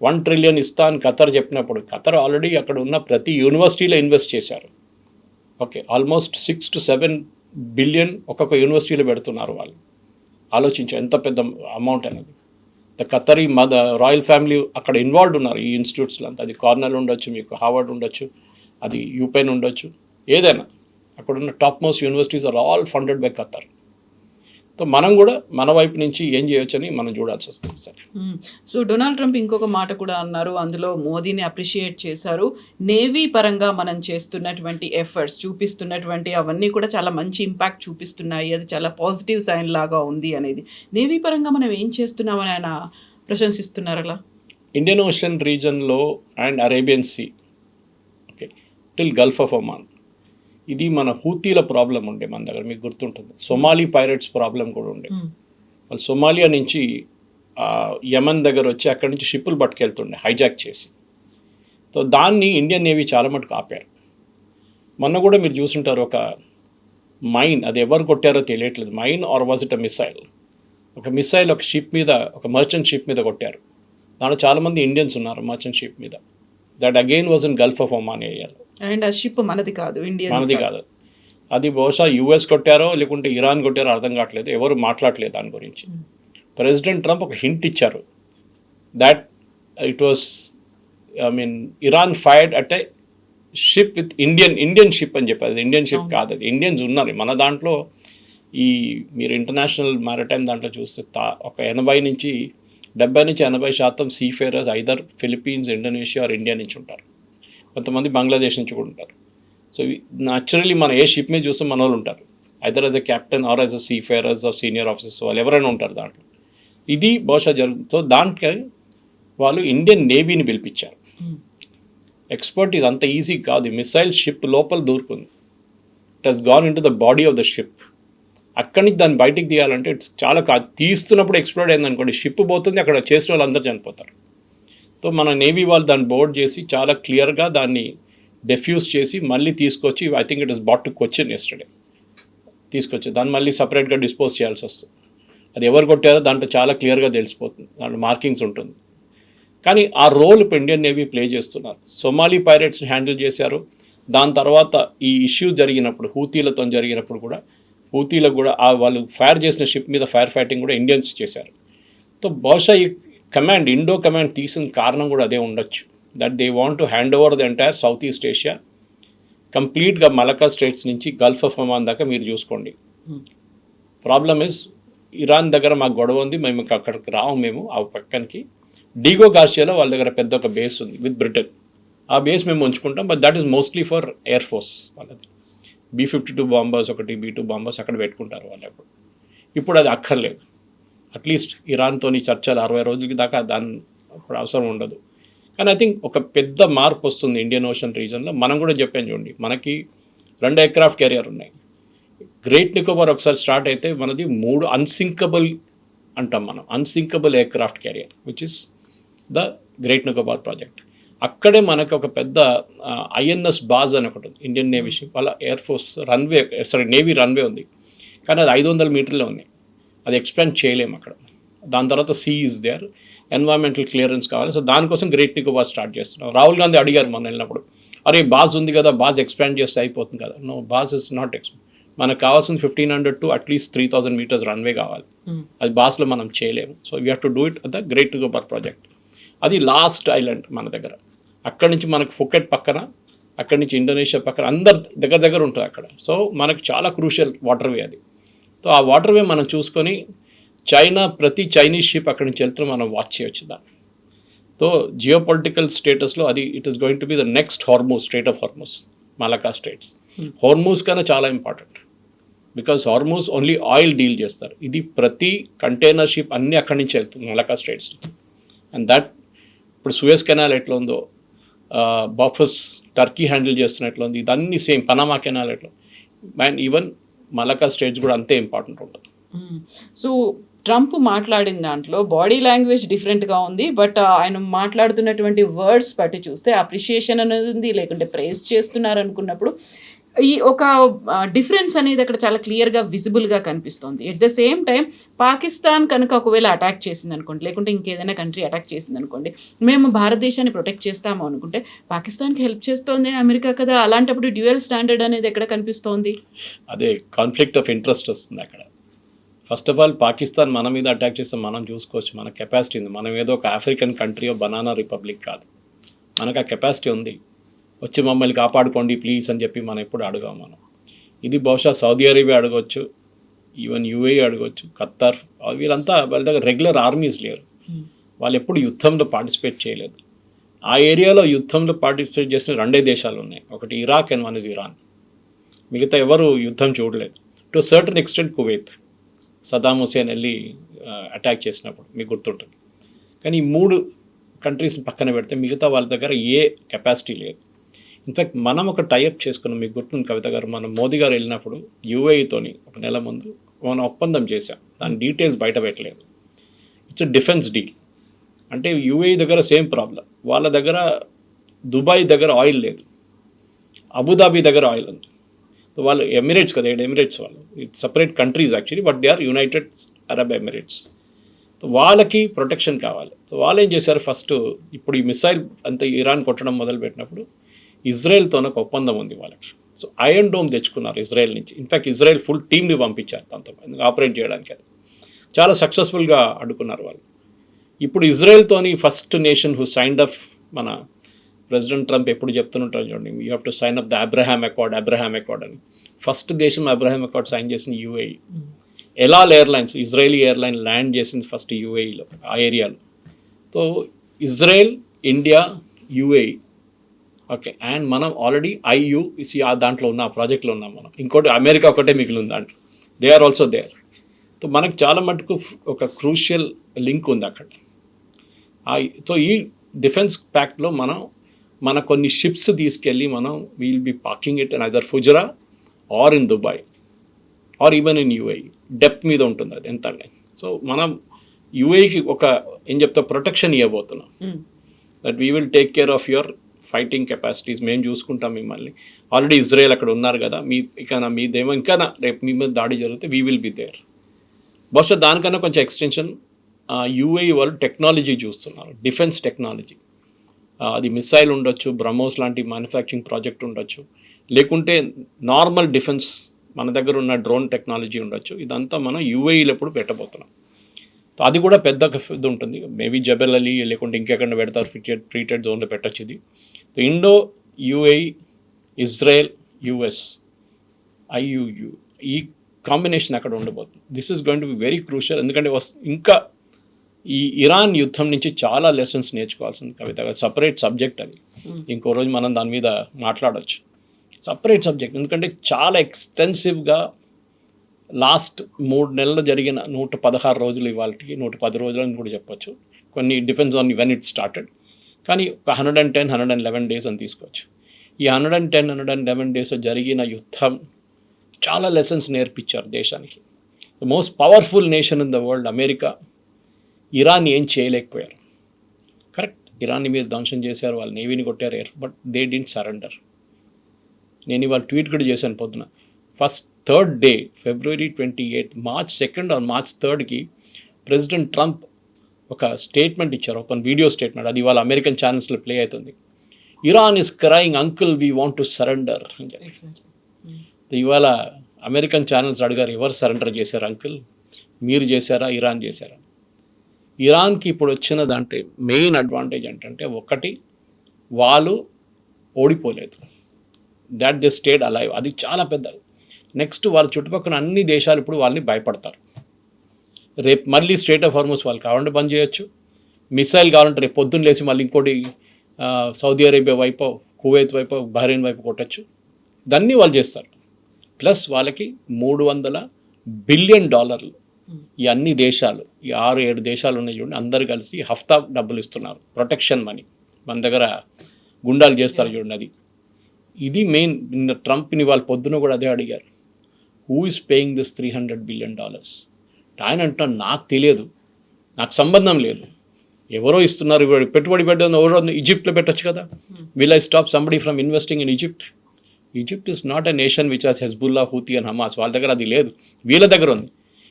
1 ట్రిలియన్ ఇస్తా అని ఖతర్ చెప్పినప్పుడు ఖతర్ ఆల్రెడీ అక్కడ ఉన్న ప్రతి యూనివర్సిటీలో ఇన్వెస్ట్ చేశారు. ఓకే, ఆల్మోస్ట్ 6 to 7 బిలియన్ ఒక్కొక్క యూనివర్సిటీలో పెడుతున్నారు వాళ్ళు. ఆలోచించారు ఎంత పెద్ద అమౌంట్ అనేది. ద ఖతరీ రాయల్ ఫ్యామిలీ అక్కడ ఇన్వాల్వ్డ్ ఉన్నారు ఈ ఇన్స్టిట్యూట్స్లో అంతా. అది కార్నెల్ ఉండొచ్చు, మీకు హార్వర్డ్ ఉండొచ్చు, అది యూపెన్ ఉండొచ్చు, ఏదైనా అక్కడున్న top most universities are all funded by Qatar. So మనం కూడా మన వైపు నుంచి ఏం చేయొచ్చని మనం చూడాల్సి వస్తుంది సార్. సో డొనాల్డ్ ట్రంప్ ఇంకొక మాట కూడా అన్నారు, అందులో మోదీని అప్రిషియేట్ చేశారు. నేవీ పరంగా మనం చేస్తున్నటువంటి ఎఫర్ట్స్ చూపిస్తున్నటువంటి అవన్నీ కూడా చాలా మంచి ఇంపాక్ట్ చూపిస్తున్నాయి, అది చాలా పాజిటివ్ సైన్ లాగా ఉంది అనేది. నేవీ పరంగా మనం ఏం చేస్తున్నామని ఆయన ప్రశంసిస్తున్నారు. అలా ఇండియన్ ఓషన్ రీజన్లో and Arabian sea, okay, till gulf of Oman, ఇది మన హూతీల ప్రాబ్లం ఉండే మన దగ్గర, మీకు గుర్తుంటుంది. సొమాలీ పైరేట్స్ ప్రాబ్లం కూడా ఉండే. వాళ్ళు సొమాలియా నుంచి యమన్ దగ్గర వచ్చి అక్కడి నుంచి షిప్పులు పట్టుకెళ్తుండే హైజాక్ చేసి. సో దాన్ని ఇండియన్ నేవీ చాలా మటుకు ఆపారు. మొన్న కూడా మీరు చూసుంటారు ఒక మైన్, అది ఎవరు కొట్టారో తెలియట్లేదు, mine or was it a missile. ఒక మిసైల్ ఒక షిప్ మీద, ఒక మర్చెంట్ షిప్ మీద కొట్టారు. దాంట్లో చాలామంది ఇండియన్స్ ఉన్నారు మర్చెంట్ షిప్ మీద. That again was in Gulf of Oman ఏరియాలో. అండ్ ఆ షిప్ మనది కాదు, మనది కాదు. అది బహుశా యుఎస్ కొట్టారో లేకుంటే ఇరాన్ కొట్టారో అర్థం కావట్లేదు, ఎవరు మాట్లాడలేదు దాని గురించి. ప్రెసిడెంట్ ట్రంప్ ఒక హింట్ ఇచ్చారు, that it was Iran fired at a ship with Indian ship అని చెప్పారు. అది ఇండియన్ షిప్ కాదు, అది ఇండియన్స్ ఉన్నారు మన దాంట్లో. మీరు ఇంటర్నేషనల్ మ్యారిటైమ్ దాంట్లో చూస్తే ఒక 80 నుంచి 80% seafarers either Philippines, Indonesia or India నుంచి ఉంటారు. కొంతమంది బంగ్లాదేశ్ నుంచి కూడా ఉంటారు. సో న్యాచురలీ మన ఏ షిప్ మీద చూస్తే మన వాళ్ళు ఉంటారు, either as a captain or as a seafarers or senior officers, వాళ్ళు ఎవరైనా ఉంటారు దాంట్లో. ఇది బహుశా జరుగుతుంది. సో దానికి వాళ్ళు ఇండియన్ నేవీని పిలిపించారు. ఎక్స్పర్ట్, ఇది అంత ఈజీ కాదు. మిసైల్ షిప్ లోపల దూరుకుంది, it has gone into the body of the ship. అక్కడి నుంచి దాన్ని బయటికి తీయాలంటే ఇట్స్ చాలా తీస్తున్నప్పుడు ఎక్స్ప్లోడ్ అయింది అనుకోండి, షిప్ పోతుంది, అక్కడ చేసిన వాళ్ళు అందరూ చనిపోతారు. సో మన నేవీ వాళ్ళు దాన్ని బోర్డ్ చేసి చాలా క్లియర్గా దాన్ని డెఫ్యూజ్ చేసి మళ్ళీ తీసుకొచ్చి, I think it is brought to question yesterday, తీసుకొచ్చి దాన్ని మళ్ళీ సపరేట్గా డిస్పోజ్ చేయాల్సి వస్తుంది. అది ఎవరు కొట్టారో దాంట్లో చాలా క్లియర్గా తెలిసిపోతుంది, దాంట్లో మార్కింగ్స్ ఉంటుంది. కానీ ఆ రోల్ ఇప్పుడు ఇండియన్ నేవీ ప్లే చేస్తున్నారు. సొమాలీ పైరేట్స్ని హ్యాండిల్ చేశారు. దాని తర్వాత ఈ ఇష్యూ జరిగినప్పుడు హూతీలతో జరిగినప్పుడు కూడా హూతీలకు కూడా వాళ్ళు ఫైర్ చేసిన షిప్ మీద ఫైర్ ఫైటింగ్ కూడా ఇండియన్స్ చేశారు. సో బహుశా ఈ కమాండ్ ఇండో కమాండ్ తీసిన కారణం కూడా అదే ఉండొచ్చు. That they want to hand over the entire south east Asia కంప్లీట్గా మలకా స్ట్రేట్స్ నుంచి గల్ఫ్ ఆఫ్ ఒమాన్ దాకా మీరు చూసుకోండి. ప్రాబ్లమ్ ఇస్ ఇరాన్ దగ్గర మాకు గొడవ ఉంది, మేము అక్కడికి రాము, మేము ఆ పక్కనికి డీగో గార్షియాలో వాళ్ళ దగ్గర పెద్ద ఒక బేస్ ఉంది విత్ బ్రిటన్. ఆ బేస్ మేము ఉంచుకుంటాం, but that is mostly for air force. వాళ్ళది B-52 బాంబర్స్ ఒకటి, B-2 బాంబర్స్ అక్కడ పెట్టుకుంటారు వాళ్ళు. ఇప్పుడు అది అక్కర్లేదు. అట్లీస్ట్ ఇరాన్తోని చర్చలు 60 రోజులకి దాకా దాని ఇప్పుడు అవసరం ఉండదు. కానీ ఐ థింక్ ఒక పెద్ద మార్పు వస్తుంది ఇండియన్ ఓషన్ రీజన్లో. మనం కూడా చెప్పాను చూడండి, మనకి 2 ఎయిర్క్రాఫ్ట్ క్యారియర్ ఉన్నాయి. గ్రేట్ నికోబార్ ఒకసారి స్టార్ట్ అయితే మనది 3 అన్సింకబుల్ అంటాం మనం, unsinkable aircraft carrier which is the great Nicobar project. అక్కడే మనకు ఒక పెద్ద INS బాజ్ అని ఒకటి ఉంది, ఇండియన్ నేవీ షిప్. వాళ్ళ air force runway navy runway ఉంది, కానీ అది 500 మీటర్లే ఉన్నాయి. అది ఎక్స్పాండ్ చేయలేము అక్కడ. దాని తర్వాత sea is there, environmental clearance కావాలి. సో దానికోసం గ్రేట్ నికోబార్ స్టార్ట్ చేస్తున్నాం. రాహుల్ గాంధీ అడిగారు మనం వెళ్ళినప్పుడు, అరే బాజ్ ఉంది కదా, బాజ్ ఎక్స్పాండ్ చేస్తే అయిపోతుంది కదా. No, because is not expand. మనకు కావాల్సింది 1500 to అట్లీస్ట్ 3000 మీటర్స్ రన్వే కావాలి. అది బాస్లో మనం చేయలేము. So we have to do it at the great Nicobar project. అది లాస్ట్ ఐలాండ్ మన దగ్గర. అక్కడి నుంచి మనకు ఫుకెట్ పక్కన, అక్కడి నుంచి ఇండోనేషియా పక్కన, అందరు దగ్గర దగ్గర ఉంటుంది అక్కడ. సో మనకు చాలా క్రూషియల్ వాటర్వే అది. సో ఆ వాటర్వే మనం చూసుకొని ప్రతి చైనీస్ షిప్ అక్కడి నుంచి వెళ్తే మనం వాచ్ చేయొచ్చు దాన్ని. సో జియో పొలిటికల్ స్టేటస్లో అది it is going to be the next Hormuz, strait of Hormuz, Malacca straits. Hormuz కన్నా చాలా important, because Hormuz only oil deal చేస్తారు. ఇది ప్రతి కంటైనర్ షిప్ అన్నీ అక్కడి నుంచి వెళ్తుంది మలకా స్ట్రేట్స్ నుంచి. అండ్ దట్ ఇప్పుడు సూయజ్ కెనాల్ ఎట్లా ఉందో, బాఫస్ టర్కీ హ్యాండిల్ చేస్తున్న ఎట్లా ఉంది, ఇదన్నీ సేమ్. పనామా కెనాల్ ఎట్లా, అండ్ ఈవెన్ మలకా స్ట్రేట్స్ కూడా అంతే ఇంపార్టెంట్ ఉంటుంది. సో ట్రంప్ మాట్లాడిన దాంట్లో బాడీ లాంగ్వేజ్ డిఫరెంట్గా ఉంది, బట్ ఆయన మాట్లాడుతున్నటువంటి వర్డ్స్ బట్టి చూస్తే అప్రిషియేషన్ అనేది ఉంది, లేకుంటే ప్రైజ్ చేస్తున్నారు అనుకున్నప్పుడు ఈ ఒక డిఫరెన్స్ అనేది అక్కడ చాలా క్లియర్గా విజిబుల్గా కనిపిస్తుంది. At the same time Pakistan కనుక ఒకవేళ అటాక్ చేసింది అనుకోండి, లేకుంటే ఇంకేదైనా కంట్రీ అటాక్ చేసింది అనుకోండి, మేము భారతదేశాన్ని ప్రొటెక్ట్ చేస్తాము అనుకుంటే పాకిస్తాన్కి హెల్ప్ చేస్తోంది అమెరికా కదా. అలాంటప్పుడు డ్యూయల్ స్టాండర్డ్ అనేది ఎక్కడ కనిపిస్తోంది? అదే కాన్ఫ్లిక్ట్ ఆఫ్ ఇంట్రెస్ట్ వస్తుంది అక్కడ. ఫస్ట్ ఆఫ్ ఆల్ పాకిస్తాన్ మన మీద అటాక్ చేస్తే మనం చూసుకోవచ్చు, మన కెపాసిటీ ఉంది. మనం ఏదో ఒక ఆఫ్రికన్ కంట్రీ బనానా రిపబ్లిక్ కాదు, మనకు ఆ కెపాసిటీ ఉంది. వచ్చి మమ్మల్ని కాపాడుకోండి ప్లీజ్ అని చెప్పి మనం ఎప్పుడు అడగాం మనం. ఇది బహుశా సౌదీ అరేబియా అడగవచ్చు, ఈవెన్ UAE అడగవచ్చు, ఖత్తర్, వీళ్ళంతా వాళ్ళ దగ్గర రెగ్యులర్ ఆర్మీస్ లేరు. వాళ్ళు ఎప్పుడు యుద్ధంలో పార్టిసిపేట్ చేయలేదు. ఆ ఏరియాలో యుద్ధంలో పార్టిసిపేట్ చేసిన 2 దేశాలు ఉన్నాయి, ఒకటి Iraq and one is Iran. మిగతా ఎవరు యుద్ధం చూడలేదు. To certain extent Kuwait, Saddam Hussein వెళ్ళి అటాక్ చేసినప్పుడు మీకు గుర్తుంటుంది. కానీ ఈ 3 కంట్రీస్ని పక్కన పెడితే మిగతా వాళ్ళ దగ్గర ఏ కెపాసిటీ లేదు. ఇన్ఫ్యాక్ట్ మనం ఒక టైఅప్ చేసుకున్నాం, మీకు గుర్తుంది కవిత గారు, మనం మోదీ గారు వెళ్ళినప్పుడు UAEతోని 1 నెల ముందు మనం ఒప్పందం చేశాం. దాని డీటెయిల్స్ బయట పెట్టలేదు. It's defence deal. అంటే UAE దగ్గర సేమ్ ప్రాబ్లం, వాళ్ళ దగ్గర దుబాయ్ దగ్గర ఆయిల్ లేదు, అబుదాబి దగ్గర ఆయిల్ ఉంది. సో వాళ్ళు ఎమిరేట్స్ కదా, ఎమిరేట్స్ వాళ్ళు it's separate countries actually, but they are United Arab Emirates. So వాళ్ళకి ప్రొటెక్షన్ కావాలి. సో వాళ్ళు ఏం చేశారు, ఫస్ట్ ఇప్పుడు ఈ మిసైల్ అంతా ఇరాన్ కొట్టడం మొదలుపెట్టినప్పుడు ఇజ్రాయెల్తో ఒక ఒప్పందం ఉంది వాళ్ళకి. సో ఐరన్ డోమ్ తెచ్చుకున్నారు ఇజ్రాయెల్ నుంచి. ఇన్ఫ్యాక్ట్ ఇజ్రాయెల్ ఫుల్ టీమ్ని పంపించారు దాంతో ఆపరేట్ చేయడానికి. అది చాలా సక్సెస్ఫుల్గా అడ్డుకున్నారు వాళ్ళు. ఇప్పుడు ఇజ్రాయెల్తోని first nation who signed up, మన ప్రెసిడెంట్ ట్రంప్ ఎప్పుడు చెప్తుంటారు చూడండి, you have to sign up the Abraham accord అని. ఫస్ట్ దేశం అబ్రహాం అకార్డ్ సైన్ చేసింది UAE. El Al airlines, Israeli airline land చేసింది ఫస్ట్ UAEలో, ఆ ఏరియాలో. So Israel, India, UAE, okay. And మనం ఆల్రెడీ IUC దాంట్లో ఉన్న ప్రాజెక్ట్లో ఉన్నాం మనం. ఇంకోటి అమెరికా ఒకటే మిగిలింది దాంట్లో, they are also there. So మనకు చాలా మటుకు ఒక క్రూషియల్ లింక్ ఉంది అక్కడ. సో ఈ డిఫెన్స్ ప్యాక్ట్లో మన కొన్ని షిప్స్ తీసుకెళ్ళి మనం will be parking it in either Fujairah or in Dubai or even in UAE. Depth మీద ఉంటుంది అది ఎంత అంటే. సో మనం UAEకి ఒక ఏం చెప్తా ప్రొటెక్షన్ ఇవ్వబోతున్నాం, that we will take care of your fighting capacities, మేము చూసుకుంటాం మిమ్మల్ని. ఆల్రెడీ ఇజ్రాయెల్ అక్కడ ఉన్నారు కదా, మీదేమో ఇంకా రేపు మీ మీద దాడి జరిగితే వీ విల్ బి దేర్. బహుశా దానికన్నా కొంచెం ఎక్స్టెన్షన్ యూఏఈ వాళ్ళు టెక్నాలజీ చూస్తున్నారు, డిఫెన్స్ టెక్నాలజీ. అది మిసైల్ ఉండొచ్చు, బ్రహ్మోస్ లాంటి మ్యానుఫ్యాక్చరింగ్ ప్రాజెక్ట్ ఉండొచ్చు, లేకుంటే నార్మల్ డిఫెన్స్ మన దగ్గర ఉన్న డ్రోన్ టెక్నాలజీ ఉండొచ్చు. ఇదంతా మనం యూఏఈలో ఎప్పుడు పెట్టబోతున్నాం. అది కూడా పెద్ద ఇది ఉంటుంది. మేబీ జబెల్ అలీ లేకుంటే ఇంకెక్కడ పెడతారు, ఫ్రీ ట్రేడ్ జోన్లో పెట్టచ్చు ఇది. ఇండో యూఏఈ ఇజ్రాయెల్ యుఎస్ ఐయుయు ఈ కాంబినేషన్ అక్కడ ఉండబోతుంది. This is going to be very crucial. ఎందుకంటే ఇంకా ఈ ఇరాన్ యుద్ధం నుంచి చాలా లెసన్స్ నేర్చుకోవాల్సింది కవిత. సపరేట్ సబ్జెక్ట్ అది, ఇంకో రోజు మనం దాని మీద మాట్లాడవచ్చు. సపరేట్ సబ్జెక్ట్, ఎందుకంటే చాలా ఎక్స్టెన్సివ్గా లాస్ట్ 3 నెలలు జరిగిన 116 రోజులు, ఇవాళకి 110 రోజులు అని కూడా చెప్పొచ్చు. కొన్ని depends on when it started, కానీ ఒక 111 డేస్ అని తీసుకోవచ్చు. ఈ 111 డేస్ జరిగిన యుద్ధం చాలా లెసన్స్ నేర్పించారు దేశానికి. The most powerful nation in the world America Iran ఏం చేయలేకపోయారు. కరెక్ట్, ఇరాన్ని మీరు ధ్వంసం చేశారు, వాళ్ళు నేవీని కొట్టారు, బట్ దే డింట్ సరెండర్. నేను ఇవాళ ట్వీట్ కూడా చేశాను పొద్దున. First third day February 28, March 2 or March 3 president Trump ఒక స్టేట్మెంట్ ఇచ్చారు, ఒక వీడియో స్టేట్మెంట్. అది ఇవాళ అమెరికన్ ఛానల్స్లో ప్లే అవుతుంది. Iran is crying uncle we want to surrender అని చెప్పి. ఇవాళ అమెరికన్ ఛానల్స్ అడిగారు, ఎవరు సరెండర్ చేశారు అంకుల్, మీరు చేశారా, ఇరాన్ చేశారా? ఇరాన్కి ఇప్పుడు వచ్చిన దాంట్లో మెయిన్ అడ్వాంటేజ్ ఏంటంటే, ఒకటి వాళ్ళు ఓడిపోలేదు, దాట్ దే స్టేడ్ అలైవ్, అది చాలా పెద్దది. నెక్స్ట్ వాళ్ళ చుట్టుపక్కల అన్ని దేశాలు ఇప్పుడు వాళ్ళని భయపడతారు. రేపు మళ్ళీ స్ట్రేట్ ఆఫ్ హార్మోస్ వాళ్ళు కావాలంటే బంద్ చేయొచ్చు, మిసైల్ కావాలంటే రేపు పొద్దున్న లేచి మళ్ళీ ఇంకోటి సౌదీ అరేబియా వైపు, కువైత్ వైపు, బహ్రెయిన్ వైపు కొట్టచ్చు. దాన్ని వాళ్ళు చేస్తారు. ప్లస్ వాళ్ళకి $300 బిలియన్ ఈ అన్ని దేశాలు, ఈ 6-7 దేశాలు ఉన్నాయి చూడండి, అందరు కలిసి హఫ్తా డబ్బులు ఇస్తున్నారు, ప్రొటెక్షన్ మనీ. మన దగ్గర గుండాలు చేస్తారు చూడండి, అది. ఇది మెయిన్. ట్రంప్ని వాళ్ళు పొద్దున కూడా అదే అడిగారు, who is paying this $300 billion? ఆయన అంటున్నాడు, నాకు తెలియదు, నాకు సంబంధం లేదు, ఎవరో ఇస్తున్నారు, పెట్టుబడి పెట్టడం ఎవరో ఈజిప్ట్లో పెట్టచ్చు కదా. Will I stop somebody from investing in Egypt? Egypt is not a nation which has Hezbollah, Houthi and Hamas. వాళ్ళ దగ్గర అది లేదు, వీళ్ళ దగ్గర ఉంది.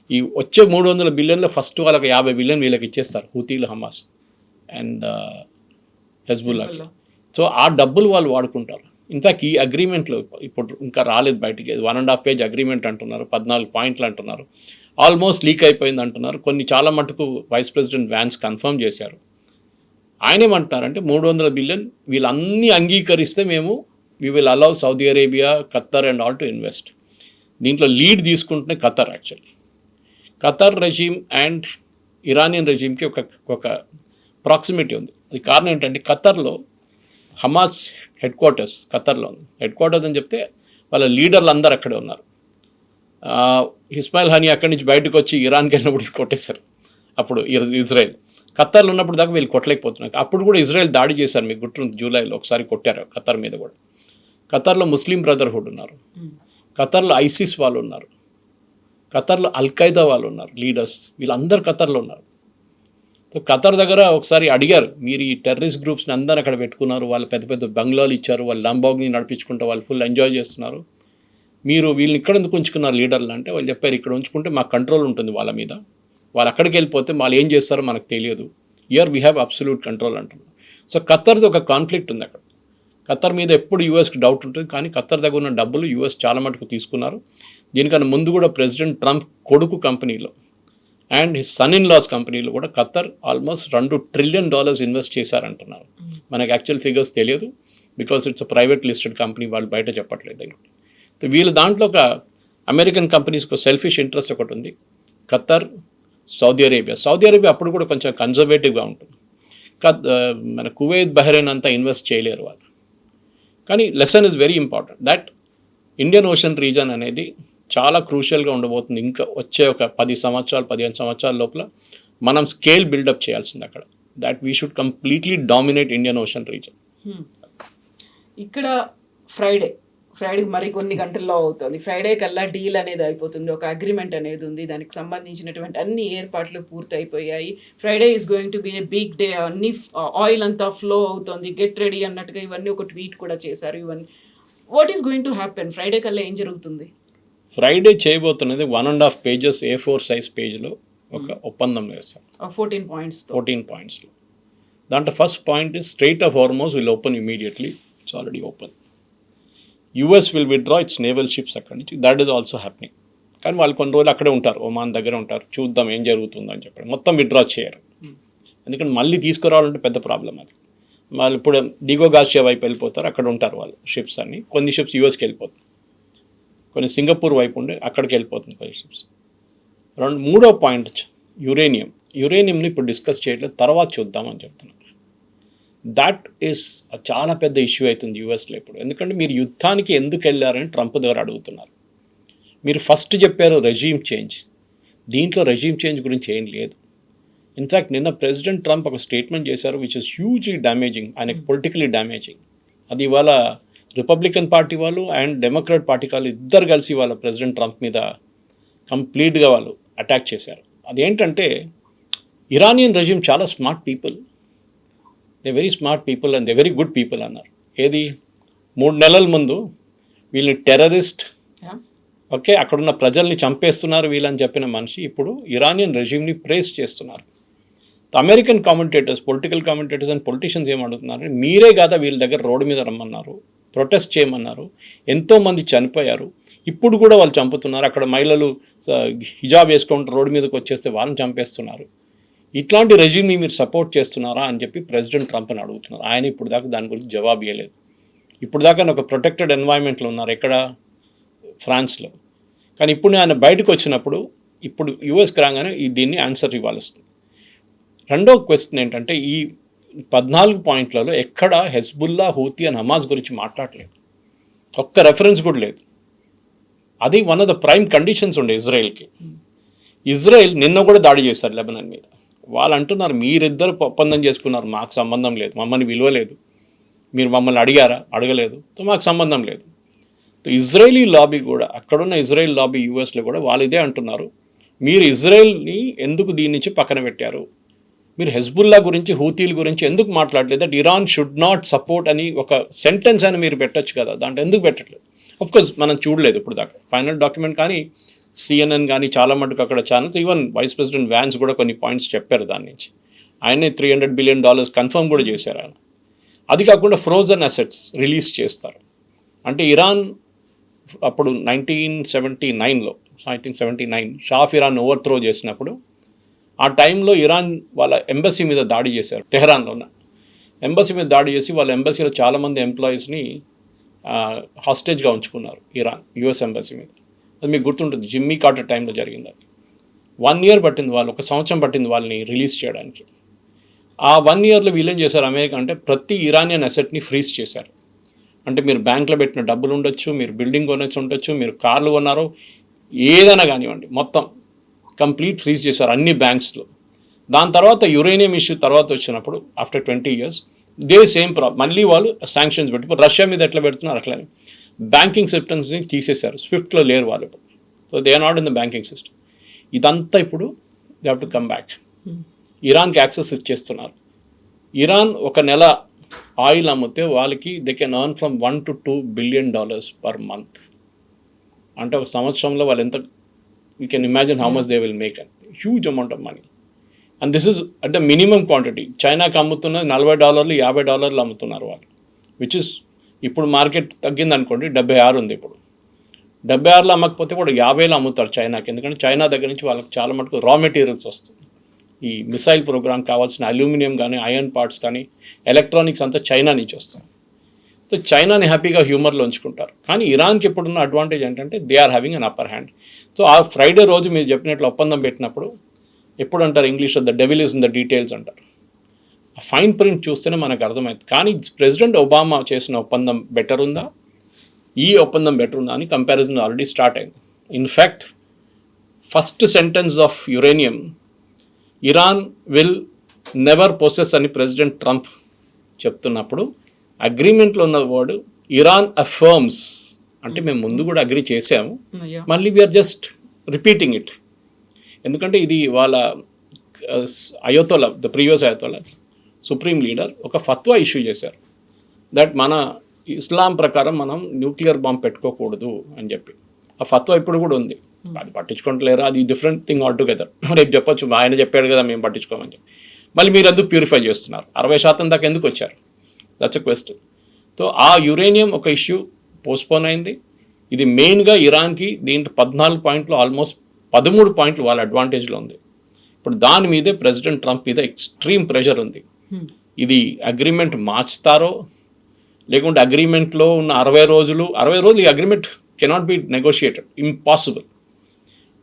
ఈ వచ్చే $300 బిలియన్లో ఫస్ట్ వాళ్ళకి $50 బిలియన్ వీళ్ళకి ఇచ్చేస్తారు, హూతీలు, హమాస్ అండ్ హెజ్బుల్లాకి. సో ఆ డబ్బులు వాళ్ళు వాడుకుంటారు. ఇన్ఫ్యాక్ట్ ఈ అగ్రిమెంట్లో ఇప్పుడు ఇంకా రాలేదు బయటికి, 1.5 పేజ్ అగ్రిమెంట్ అంటున్నారు, 14 పాయింట్లు అంటున్నారు, ఆల్మోస్ట్ లీక్ అయిపోయింది అంటున్నారు. కొన్ని చాలా మటుకు వైస్ ప్రెసిడెంట్ వ్యాన్స్ కన్ఫర్మ్ చేశారు. ఆయన ఏమంటున్నారంటే, $300 బిలియన్ వీళ్ళన్నీ అంగీకరిస్తే మేము we will allow Saudi Arabia, Qatar and all to invest. దీంట్లో లీడ్ తీసుకుంటున్న Qatar. Actually Qatar regime and Iranian రెజీమ్కి ఒక ప్రాక్సిమిటీ ఉంది. అది కారణం ఏంటంటే, ఖత్తర్లో హమాస్ హెడ్ క్వార్టర్స్ ఖత్తర్లో ఉంది. హెడ్ క్వార్టర్స్ అని చెప్తే వాళ్ళ లీడర్లు అందరూ అక్కడే ఉన్నారు. ఇస్మాయిల్ హనీ అక్కడి నుంచి బయటకు వచ్చి ఇరాన్కి వెళ్ళినప్పుడు కొట్టేశారు. అప్పుడు ఇజ్రాయెల్ ఖత్తర్లో ఉన్నప్పుడు దాకా వీళ్ళు కొట్టలేకపోతున్నారు. అప్పుడు కూడా ఇజ్రాయెల్ దాడి చేశారు, మీకు గుర్తుంది, జూలైలో ఒకసారి కొట్టారు ఖత్తర్ మీద కూడా. ఖత్తర్లో ముస్లిం బ్రదర్హుడ్ ఉన్నారు, ఖత్తర్లో ఐసిస్ వాళ్ళు ఉన్నారు, ఖత్తర్లో అల్ఖైదా వాళ్ళు ఉన్నారు, లీడర్స్, వీళ్ళందరూ ఖత్తర్లో ఉన్నారు. సో ఖత్తర్ దగ్గర ఒకసారి అడిగారు, మీరు ఈ టెర్రరిస్ట్ గ్రూప్స్ని అందరూ అక్కడ పెట్టుకున్నారు, వాళ్ళు పెద్ద పెద్ద బంగ్లాలు ఇచ్చారు, వాళ్ళు లంబాగ్ని నడిపించుకుంటూ వాళ్ళు ఫుల్ ఎంజాయ్ చేస్తున్నారు, మీరు వీళ్ళని ఇక్కడ ఎందుకు ఉంచుకున్నారు లీడర్లు అంటే, వాళ్ళు చెప్పారు, ఇక్కడ ఉంచుకుంటే మాకు కంట్రోల్ ఉంటుంది వాళ్ళ మీద, వాళ్ళు అక్కడికి వెళ్ళిపోతే వాళ్ళు ఏం చేస్తారో మనకు తెలియదు, year we have absolute control అంటున్నారు. సో ఖత్తర్ది ఒక కాన్ఫ్లిక్ట్ ఉంది అక్కడ. ఖత్తర్ మీద ఎప్పుడు యూఎస్కి డౌట్ ఉంటుంది, కానీ ఖత్తర్ దగ్గర ఉన్న డబ్బులు యూఎస్ చాలా మటుకు తీసుకున్నారు. దీనికన్నా ముందు కూడా ప్రెసిడెంట్ ట్రంప్ కొడుకు కంపెనీలో and his son in law కంపెనీలో కూడా ఖత్తర్ ఆల్మోస్ట్ $2 ట్రిలియన్ ఇన్వెస్ట్ చేశారంటున్నారు. మనకు యాక్చువల్ ఫిగర్స్ తెలియదు, because it's private listed company, వాళ్ళు బయట చెప్పట్లేదు. సో వీళ్ళు దాంట్లో ఒక అమెరికన్ కంపెనీస్కి సెల్ఫిష్ ఇంట్రెస్ట్ ఒకటి ఉంది, ఖత్తర్, సౌదీ అరేబియా అప్పుడు కూడా కొంచెం కన్జర్వేటివ్గా ఉంటుంది. మన కువైత్, బహ్రెయిన్ అంతా ఇన్వెస్ట్ చేయలేరు వాళ్ళు. కానీ lesson is very important, that Indian ocean reason అనేది చాలా క్రూషియల్గా ఉండబోతుంది. ఇంకా వచ్చే ఒక 15 సంవత్సరాల లోపల మనం స్కేల్ బిల్డప్ చేయాల్సింది అక్కడ, that we should completely dominate Indian ocean reason. ఇక్కడ ఫ్రైడే మరి కొన్ని గంటల్లో అవుతుంది, ఫ్రైడే కల్లా డీల్ అనేది అయిపోతుంది, ఒక అగ్రిమెంట్ అనేది ఉంది, దానికి సంబంధించినటువంటి అన్ని ఏర్పాట్లు పూర్తి అయిపోయాయి. Friday is going to be a big day, అన్ని ఆయిల్ అంతా ఫ్లో అవుతుంది, గెట్ రెడీ అన్నట్టుగా ఇవన్నీ ఒక ట్వీట్ కూడా చేశారు. ఇవన్నీ what is going to happen? Friday కల్లా ఏం జరుగుతుంది? ఫ్రైడే చేయబోతున్నది 1.5 పేజెస్ A4 సైజ్ పేజ్లో ఒక ఒప్పందంలో వేశారు 14 పాయింట్స్ 14 పాయింట్స్లో. దాంట్లో first point is strait of Hormuz will open immediately. It's already open. US will withdraw it's naval ships అక్కడి నుంచి. That is also happening. కానీ వాళ్ళు కొన్ని రోజులు అక్కడే ఉంటారు, ఒమాన్ దగ్గర ఉంటారు, చూద్దాం ఏం జరుగుతుందో అని చెప్పి. మొత్తం విత్డ్రా చేయరు, ఎందుకంటే మళ్ళీ తీసుకురావాలంటే పెద్ద ప్రాబ్లం అది. వాళ్ళు ఇప్పుడు డిగో గార్షియా వైపు వెళ్ళిపోతారు, అక్కడ ఉంటారు వాళ్ళు షిప్స్ అన్ని. కొన్ని షిప్స్ యూఎస్కి వెళ్ళిపోతుంది, కొన్ని సింగపూర్ వైపు ఉండి అక్కడికి వెళ్ళిపోతుంది కొన్ని షిప్స్. మూడో పాయింట్ యురేనియం. యురేనియంని ఇప్పుడు డిస్కస్ చేయట్లేదు, తర్వాత చూద్దామని చెప్తున్నారు. దాట్ ఈస్ చాలా పెద్ద ఇష్యూ అవుతుంది యూఎస్లో ఇప్పుడు. ఎందుకంటే మీరు యుద్ధానికి ఎందుకు వెళ్ళారని ట్రంప్ దగ్గర అడుగుతున్నారు. మీరు ఫస్ట్ చెప్పారు రెజీమ్ చేంజ్, దీంట్లో రెజీమ్ చేంజ్ గురించి ఏం లేదు. ఇన్ఫ్యాక్ట్ నిన్న ప్రెసిడెంట్ ట్రంప్ ఒక స్టేట్మెంట్ చేశారు విచ్ ఇస్ హ్యూజ్లీ డ్యామేజింగ్, ఆయనకి పొలిటికలీ డ్యామేజింగ్. అది ఇవాళ రిపబ్లికన్ పార్టీ వాళ్ళు అండ్ డెమోక్రాట్ పార్టీ వాళ్ళు ఇద్దరు కలిసి వాళ్ళ ప్రెసిడెంట్ ట్రంప్ మీద కంప్లీట్గా వాళ్ళు అటాక్ చేశారు. అదేంటంటే ఇరానియన్ రెజీమ్ చాలా smart people, they very smart people and they very good people అన్నారు. ఏది 3 నెలల ముందు వీళ్ళని టెర్రరిస్ట్, ఓకే అక్కడున్న ప్రజల్ని చంపేస్తున్నారు వీళ్ళని చెప్పిన మనిషి ఇప్పుడు ఇరానియన్ రెజీమ్ని ప్రేస్ చేస్తున్నారు. American commentators, political commentators and politicians ఏమడుగుతున్నారు, మీరే కదా వీళ్ళ దగ్గర రోడ్డు మీద రమ్మన్నారు, ప్రొటెస్ట్ చేయమన్నారు, ఎంతోమంది చనిపోయారు, ఇప్పుడు కూడా వాళ్ళు చంపుతున్నారు, అక్కడ మహిళలు హిజాబ్ వేసుకుంటూ రోడ్డు మీదకి వచ్చేస్తే వాళ్ళని చంపేస్తున్నారు, ఇట్లాంటి రెజీమ్ని మీరు సపోర్ట్ చేస్తున్నారా అని చెప్పి ప్రెసిడెంట్ ట్రంప్ని అడుగుతున్నారు. ఆయన ఇప్పుడు దాకా దాని గురించి జవాబు ఇవ్వలేదు. ఇప్పుడు దాకా ఒక ప్రొటెక్టెడ్ ఎన్వైర్న్మెంట్లో ఉన్నారు, ఎక్కడ ఫ్రాన్స్లో. కానీ ఇప్పుడు ఆయన బయటకు వచ్చినప్పుడు ఇప్పుడు యూఎస్కి రాగానే దీన్ని ఆన్సర్ ఇవ్వాల్సింది. రెండో క్వశ్చన్ ఏంటంటే ఈ 14 పాయింట్లలో ఎక్కడ హెజ్బుల్లా, హూతీ అండ్ హమాస్ గురించి మాట్లాడలేదు, ఒక్క రెఫరెన్స్ కూడా లేదు. అది one of the prime conditions ఉండే ఇజ్రాయెల్కి. ఇజ్రాయెల్ నిన్న కూడా దాడి చేశారు లెబనాన్ మీద. వాళ్ళు అంటున్నారు మీరిద్దరు ఒప్పందం చేసుకున్నారు, మాకు సంబంధం లేదు, మమ్మల్ని విలువలేదు, మీరు మమ్మల్ని అడిగారా, అడగలేదు, మాకు సంబంధం లేదు. ఇజ్రాయేలీ లాబీ కూడా, అక్కడున్న ఇజ్రాయెల్ లాబీ యూఎస్లో కూడా వాళ్ళు ఇదే అంటున్నారు, మీరు ఇజ్రాయెల్ని ఎందుకు దీని నుంచి పక్కన పెట్టారు, మీరు హెజ్బుల్లా గురించి, హూతీల గురించి ఎందుకు మాట్లాడలేదు, that Iran should not support అని ఒక సెంటెన్స్ అని మీరు పెట్టచ్చు కదా, దాంట్లో ఎందుకు పెట్టట్లేదు. అఫ్కోర్స్ మనం చూడలేదు ఇప్పుడు దాకా ఫైనల్ డాక్యుమెంట్, కానీ సిఎన్ఎన్ కానీ చాలా మటుకు అక్కడ channels, even vice president Vance కూడా కొన్ని పాయింట్స్ చెప్పారు దాని నుంచి. ఆయనే $300 బిలియన్ కన్ఫర్మ్ కూడా చేశారు ఆయన. అది కాకుండా ఫ్రోజన్ అసెట్స్ రిలీజ్ చేస్తారు. అంటే ఇరాన్ అప్పుడు 1979లో I think 79 Shah of Iran overthrow చేసినప్పుడు ఆ టైంలో ఇరాన్ వాళ్ళ ఎంబసీ మీద దాడి చేశారు. తెహరాన్లో ఉన్న ఎంబసీ మీద దాడి చేసి వాళ్ళ ఎంబసీలో చాలామంది ఎంప్లాయీస్ని హాస్టేజ్గా ఉంచుకున్నారు ఇరాన్, యుఎస్ ఎంబసీ మీద. అది మీకు గుర్తుంటుంది, జిమ్మీ కార్టర్ టైంలో జరిగింది. అది 1 year పట్టింది, వాళ్ళు 1 సంవత్సరం పట్టింది వాళ్ళని రిలీజ్ చేయడానికి. ఆ 1 yearలో వీళ్ళేం చేశారు అమెరికా అంటే ప్రతి ఇరానియన్ అసెట్ని ఫ్రీజ్ చేశారు. అంటే మీరు బ్యాంక్లో పెట్టిన డబ్బులు ఉండొచ్చు, మీరు బిల్డింగ్ కొనొచ్చు ఉండొచ్చు, మీరు కార్లు కొన్నారో ఏదైనా కానివ్వండి, మొత్తం కంప్లీట్ ఫ్రీజ్ చేశారు అన్ని బ్యాంక్స్లో. దాని తర్వాత యురేనియం ఇష్యూ తర్వాత వచ్చినప్పుడు ఆఫ్టర్ 20 years దే సేమ్ మళ్ళీ వాళ్ళు శాంక్షన్స్ పెట్టి, ఇప్పుడు రష్యా మీద ఎట్లా పెడుతున్నారు అట్లనే బ్యాంకింగ్ సిస్టమ్స్ని తీసేశారు. స్విఫ్ట్లో లేరు వాళ్ళు ఇప్పుడు. So they are not in the banking system. ఇదంతా ఇప్పుడు they have to come back. ఇరాన్కి యాక్సెస్ ఇచ్చేస్తున్నారు. ఇరాన్ ఒక నెల ఆయిల్ అమ్మితే వాళ్ళకి they can earn from $1 to $2 billion per month. అంటే ఒక సంవత్సరంలో వాళ్ళు ఎంత, you can imagine how much they will make and huge amount of money. And this is అంటే మినిమం క్వాంటిటీ. చైనాకి అమ్ముతున్నది $40, $50 అమ్ముతున్నారు వాళ్ళు, విచ్ ఇస్ ఇప్పుడు మార్కెట్ తగ్గింది అనుకోండి, 76 ఉంది ఇప్పుడు. 76లో అమ్మకపోతే కూడా 50లో అమ్ముతారు చైనాకి, ఎందుకంటే చైనా దగ్గర నుంచి వాళ్ళకి చాలా మటుకు రా మెటీరియల్స్ వస్తుంది. ఈ మిసైల్ ప్రోగ్రామ్ కావాల్సిన అల్యూమినియం కానీ, ఐరన్ పార్ట్స్ కానీ, ఎలక్ట్రానిక్స్ అంతా చైనా నుంచి వస్తుంది. సో చైనాని హ్యాపీగా హ్యూమర్లో ఉంచుకుంటారు. కానీ ఇరాన్కి ఇప్పుడున్న అడ్వాంటేజ్ ఏంటంటే they are having an upper hand. So ఆ ఫ్రైడే రోజు మీరు చెప్పినట్లు ఒప్పందం పెట్టినప్పుడు ఎప్పుడు అంటారు ఇంగ్లీష్లో, the devil is in the details అంటారు. ఆ ఫైన్ ప్రింట్ చూస్తేనే మనకు అర్థమవుతుంది. కానీ ప్రెసిడెంట్ ఒబామా చేసిన ఒప్పందం బెటర్ ఉందా, ఈ ఒప్పందం బెటర్ ఉందా అని కంపారిజన్ ఆల్రెడీ స్టార్ట్ అయింది. In fact first sentence of uranium, Iran will never possess అని ప్రెసిడెంట్ ట్రంప్ చెప్తున్నప్పుడు అగ్రిమెంట్లో ఉన్న వర్డ్ ఇరాన్ అఫర్మ్స్, అంటే మేము ముందు కూడా అగ్రి చేసాము, మళ్ళీ వీఆర్ జస్ట్ రిపీటింగ్ ఇట్. ఎందుకంటే ఇది వాళ్ళ అయోతోలా, ద ప్రీవియస్ అయోతోలాస్ సుప్రీం లీడర్ ఒక ఫత్వా ఇష్యూ చేశారు, దట్ మన ఇస్లాం ప్రకారం మనం న్యూక్లియర్ బాంబ్ పెట్టుకోకూడదు అని చెప్పి. ఆ ఫత్వా ఇప్పుడు కూడా ఉంది. అది పట్టించుకుంటలేరా, అది డిఫరెంట్ థింగ్ ఆల్ టుగెదర్. రేపు చెప్పొచ్చు ఆయన చెప్పాడు కదా మేము పట్టించుకోమని చెప్పి. మళ్ళీ మీరు ఎందుకు ప్యూరిఫై చేస్తున్నారు, 60% దాకా ఎందుకు వచ్చారు, దట్స్ ఎ క్వశ్చన్. సో ఆ యురేనియం ఒక ఇష్యూ పోస్ట్పోన్ అయింది. ఇది మెయిన్గా ఇరాన్కి దీంట్లో 14 పాయింట్లు ఆల్మోస్ట్ 13 పాయింట్లు వాళ్ళ అడ్వాంటేజ్లో ఉంది. ఇప్పుడు దాని మీదే ప్రెసిడెంట్ ట్రంప్ మీద ఎక్స్ట్రీమ్ ప్రెషర్ ఉంది. ఇది అగ్రిమెంట్ మార్చుతారో లేకుంటే అగ్రిమెంట్లో ఉన్న 60 రోజులు ఈ agreement cannot be negotiated, impossible.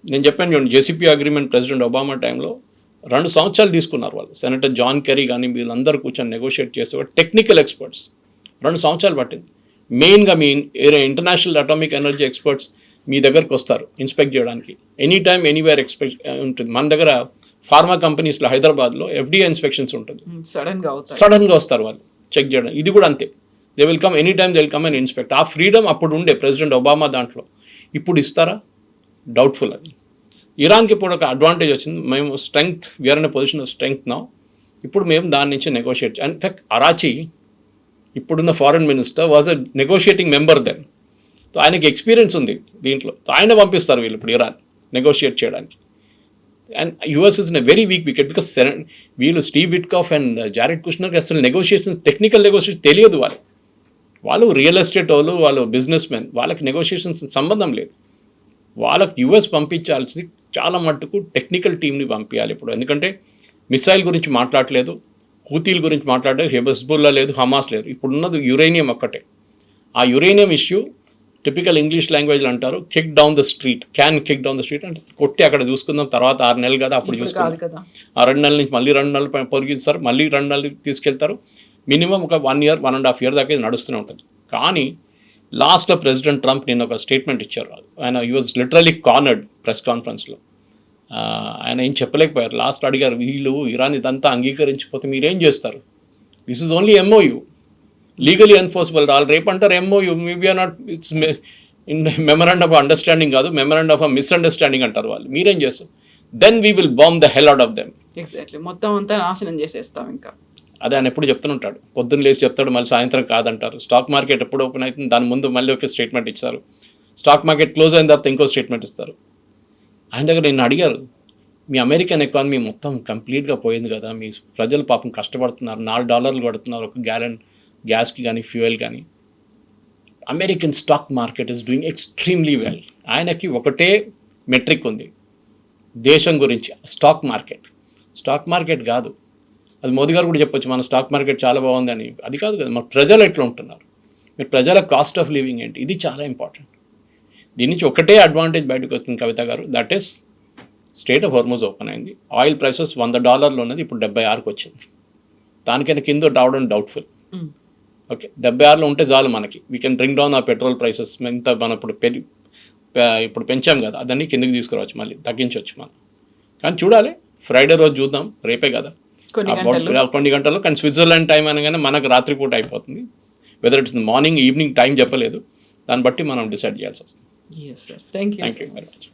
నేను చెప్పాను చూడండి, జేసీపీ అగ్రిమెంట్ ప్రెసిడెంట్ ఒబామా టైంలో 2 సంవత్సరాలు తీసుకున్నారు వాళ్ళు. సెనేటర్ జాన్ కెరీ కానీ వీళ్ళందరూ కూర్చొని నెగోషియేట్ చేస్తే టెక్నికల్ ఎక్స్పర్ట్స్ 2 సంవత్సరాలు పట్టింది. మెయిన్గా మీ ఇంటర్నేషనల్ అటామిక్ ఎనర్జీ ఎక్స్పర్ట్స్ మీ దగ్గరకు వస్తారు ఇన్స్పెక్ట్ చేయడానికి, ఎనీ టైమ్ ఎనీవేర్ ఎక్స్పెక్ట్ ఉంటుంది. మన దగ్గర ఫార్మా కంపెనీస్లో హైదరాబాద్లో ఎఫ్డీఏ ఇన్స్పెక్షన్స్ ఉంటుంది, సడన్గా వస్తారు వాళ్ళు చెక్ చేయడానికి. ఇది కూడా అంతే, they will come any time, they will come and inspect. ఆ ఫ్రీడమ్ అప్పుడు ఉండే ప్రెసిడెంట్ ఒబామా దాంట్లో, ఇప్పుడు ఇస్తారా, డౌట్ఫుల్. అది ఇరాన్కి ఇప్పుడు ఒక అడ్వాంటేజ్ వచ్చింది, మేము strength, we are in position of strength now. ఇప్పుడు మేము దాని నుంచి నెగోషియేట్. ఇన్ఫాక్ట్ అరాచీ ఇప్పుడున్న foreign minister was a negotiating member then. So ఆయనకి ఎక్స్పీరియన్స్ ఉంది దీంట్లో. ఆయన పంపిస్తారు వీళ్ళు ఇప్పుడు ఇరాన్ నెగోషియేట్ చేయడానికి. And US is in a very weak wicket, because వీళ్ళు స్టీవ్ విట్కాఫ్ అండ్ జారెడ్ కుష్నర్కి అసలు నెగోషియేషన్స్, టెక్నికల్ నెగోషియేషన్ తెలియదు. వాళ్ళు రియల్ ఎస్టేట్ వాళ్ళు బిజినెస్ మెన్, వాళ్ళకి నెగోషియేషన్స్ సంబంధం లేదు. వాళ్ళకి యూఎస్ పంపించాల్సింది చాలా మట్టుకు టెక్నికల్ టీమ్ని పంపించాలి ఇప్పుడు. ఎందుకంటే మిసైల్ గురించి మాట్లాడలేదు, హూతీల గురించి మాట్లాడలేదు, హెబస్బుల్లా లేదు, హమాస్ లేదు. ఇప్పుడున్నది యురేనియం ఒక్కటే. ఆ యురేనియం ఇష్యూ టిపికల్ ఇంగ్లీష్ లాంగ్వేజ్లో అంటారు kick down the street, kick down the street అంటే కొట్టి అక్కడ చూసుకుందాం, తర్వాత 6 నెలలు కదా అప్పుడు చూసుకుందాం. ఆ 2 నెలల నుంచి మళ్ళీ 2 నెలలు పొరిగిస్తారు, మళ్ళీ 2 నెలలు తీసుకెళ్తారు. మినిమం ఒక 1 year 1.5 year దాకా ఇది నడుస్తూనే ఉంటుంది. కానీ లాస్ట్లో ప్రెసిడెంట్ ట్రంప్ నిన్న ఒక స్టేట్మెంట్ ఇచ్చారు. ఆయన you was literally cornered press కాన్ఫరెన్స్లో. ఆయన ఏం చెప్పలేకపోయారు. లాస్ట్ అడిగారు, వీళ్ళు ఇరాన్ ఇదంతా అంగీకరించిపోతే మీరేం చేస్తారు, this is only MOU, legally enforceable. వాళ్ళు రేపు అంటారు MOU, maybe or not, it's memorandum of understanding కాదు, మెమరాండం ఆఫ్ మిస్అండర్స్టాండింగ్ అంటారు వాళ్ళు. మీరేం చేస్తారు, then we will bomb the hell out of them. Exactly, మొత్తం అంతా నాశనం చేసేస్తాం ఇంకా. అదే ఆయన ఎప్పుడు చెప్తుంటాడు, పొద్దున్న లేచి చెప్తాడు, మళ్ళీ సాయంత్రం కాదంటారు. స్టాక్ మార్కెట్ ఎప్పుడు ఓపెన్ అవుతుంది దాని ముందు మళ్ళీ ఒక స్టేట్మెంట్ ఇస్తారు, స్టాక్ మార్కెట్ క్లోజ్ అయిన తర్వాత ఇంకో స్టేట్మెంట్ ఇస్తారు. ఆయన దగ్గర నిన్ను అడిగారు, మీ అమెరికన్ ఎకానమీ మొత్తం కంప్లీట్గా పోయింది కదా, మీ ప్రజలు పాపం కష్టపడుతున్నారు, $4 కొడుతున్నారు ఒక గ్యాలన్ గ్యాస్కి కానీ ఫ్యూయల్ కానీ, American stock market is doing extremely well. ఆయనకి ఒకటే మెట్రిక్ ఉంది దేశం గురించి, స్టాక్ మార్కెట్ కాదు. అది మోదీ గారు కూడా చెప్పొచ్చు, మన స్టాక్ మార్కెట్ చాలా బాగుంది అని. అది కాదు కదా, మన ప్రజలు ఎట్లా ఉంటున్నారు, మీరు ప్రజల కాస్ట్ ఆఫ్ లివింగ్ ఏంటి, ఇది చాలా ఇంపార్టెంట్. దీని నుంచి ఒకటే అడ్వాంటేజ్ బయటకు వస్తుంది కవిత గారు, that is state of Hormuz open అయింది. ఆయిల్ ప్రైసెస్ $100 ఉన్నది, ఇప్పుడు 76కి వచ్చింది. దానికైనా కింద రావడం డౌట్ఫుల్. ఓకే, 76లో ఉంటే చాలు మనకి, వీ కెన్ బ్రింగ్ డౌన్ ఆ పెట్రోల్ ప్రైసెస్. ఇంత మనం ఇప్పుడు పెంచాం కదా, అదన్నీ కిందకి తీసుకురావచ్చు, మళ్ళీ తగ్గించవచ్చు మనం. కానీ చూడాలి, ఫ్రైడే రోజు చూద్దాం, రేపే కదా కొన్ని గంటలు. కానీ స్విట్జర్లాండ్ టైం అనగానే మనకు రాత్రిపూట అయిపోతుంది. Whether it's morning evening time చెప్పలేదు, దాన్ని బట్టి మనం డిసైడ్ చేయాల్సి వస్తుంది. Yes, sir. Thank you very much.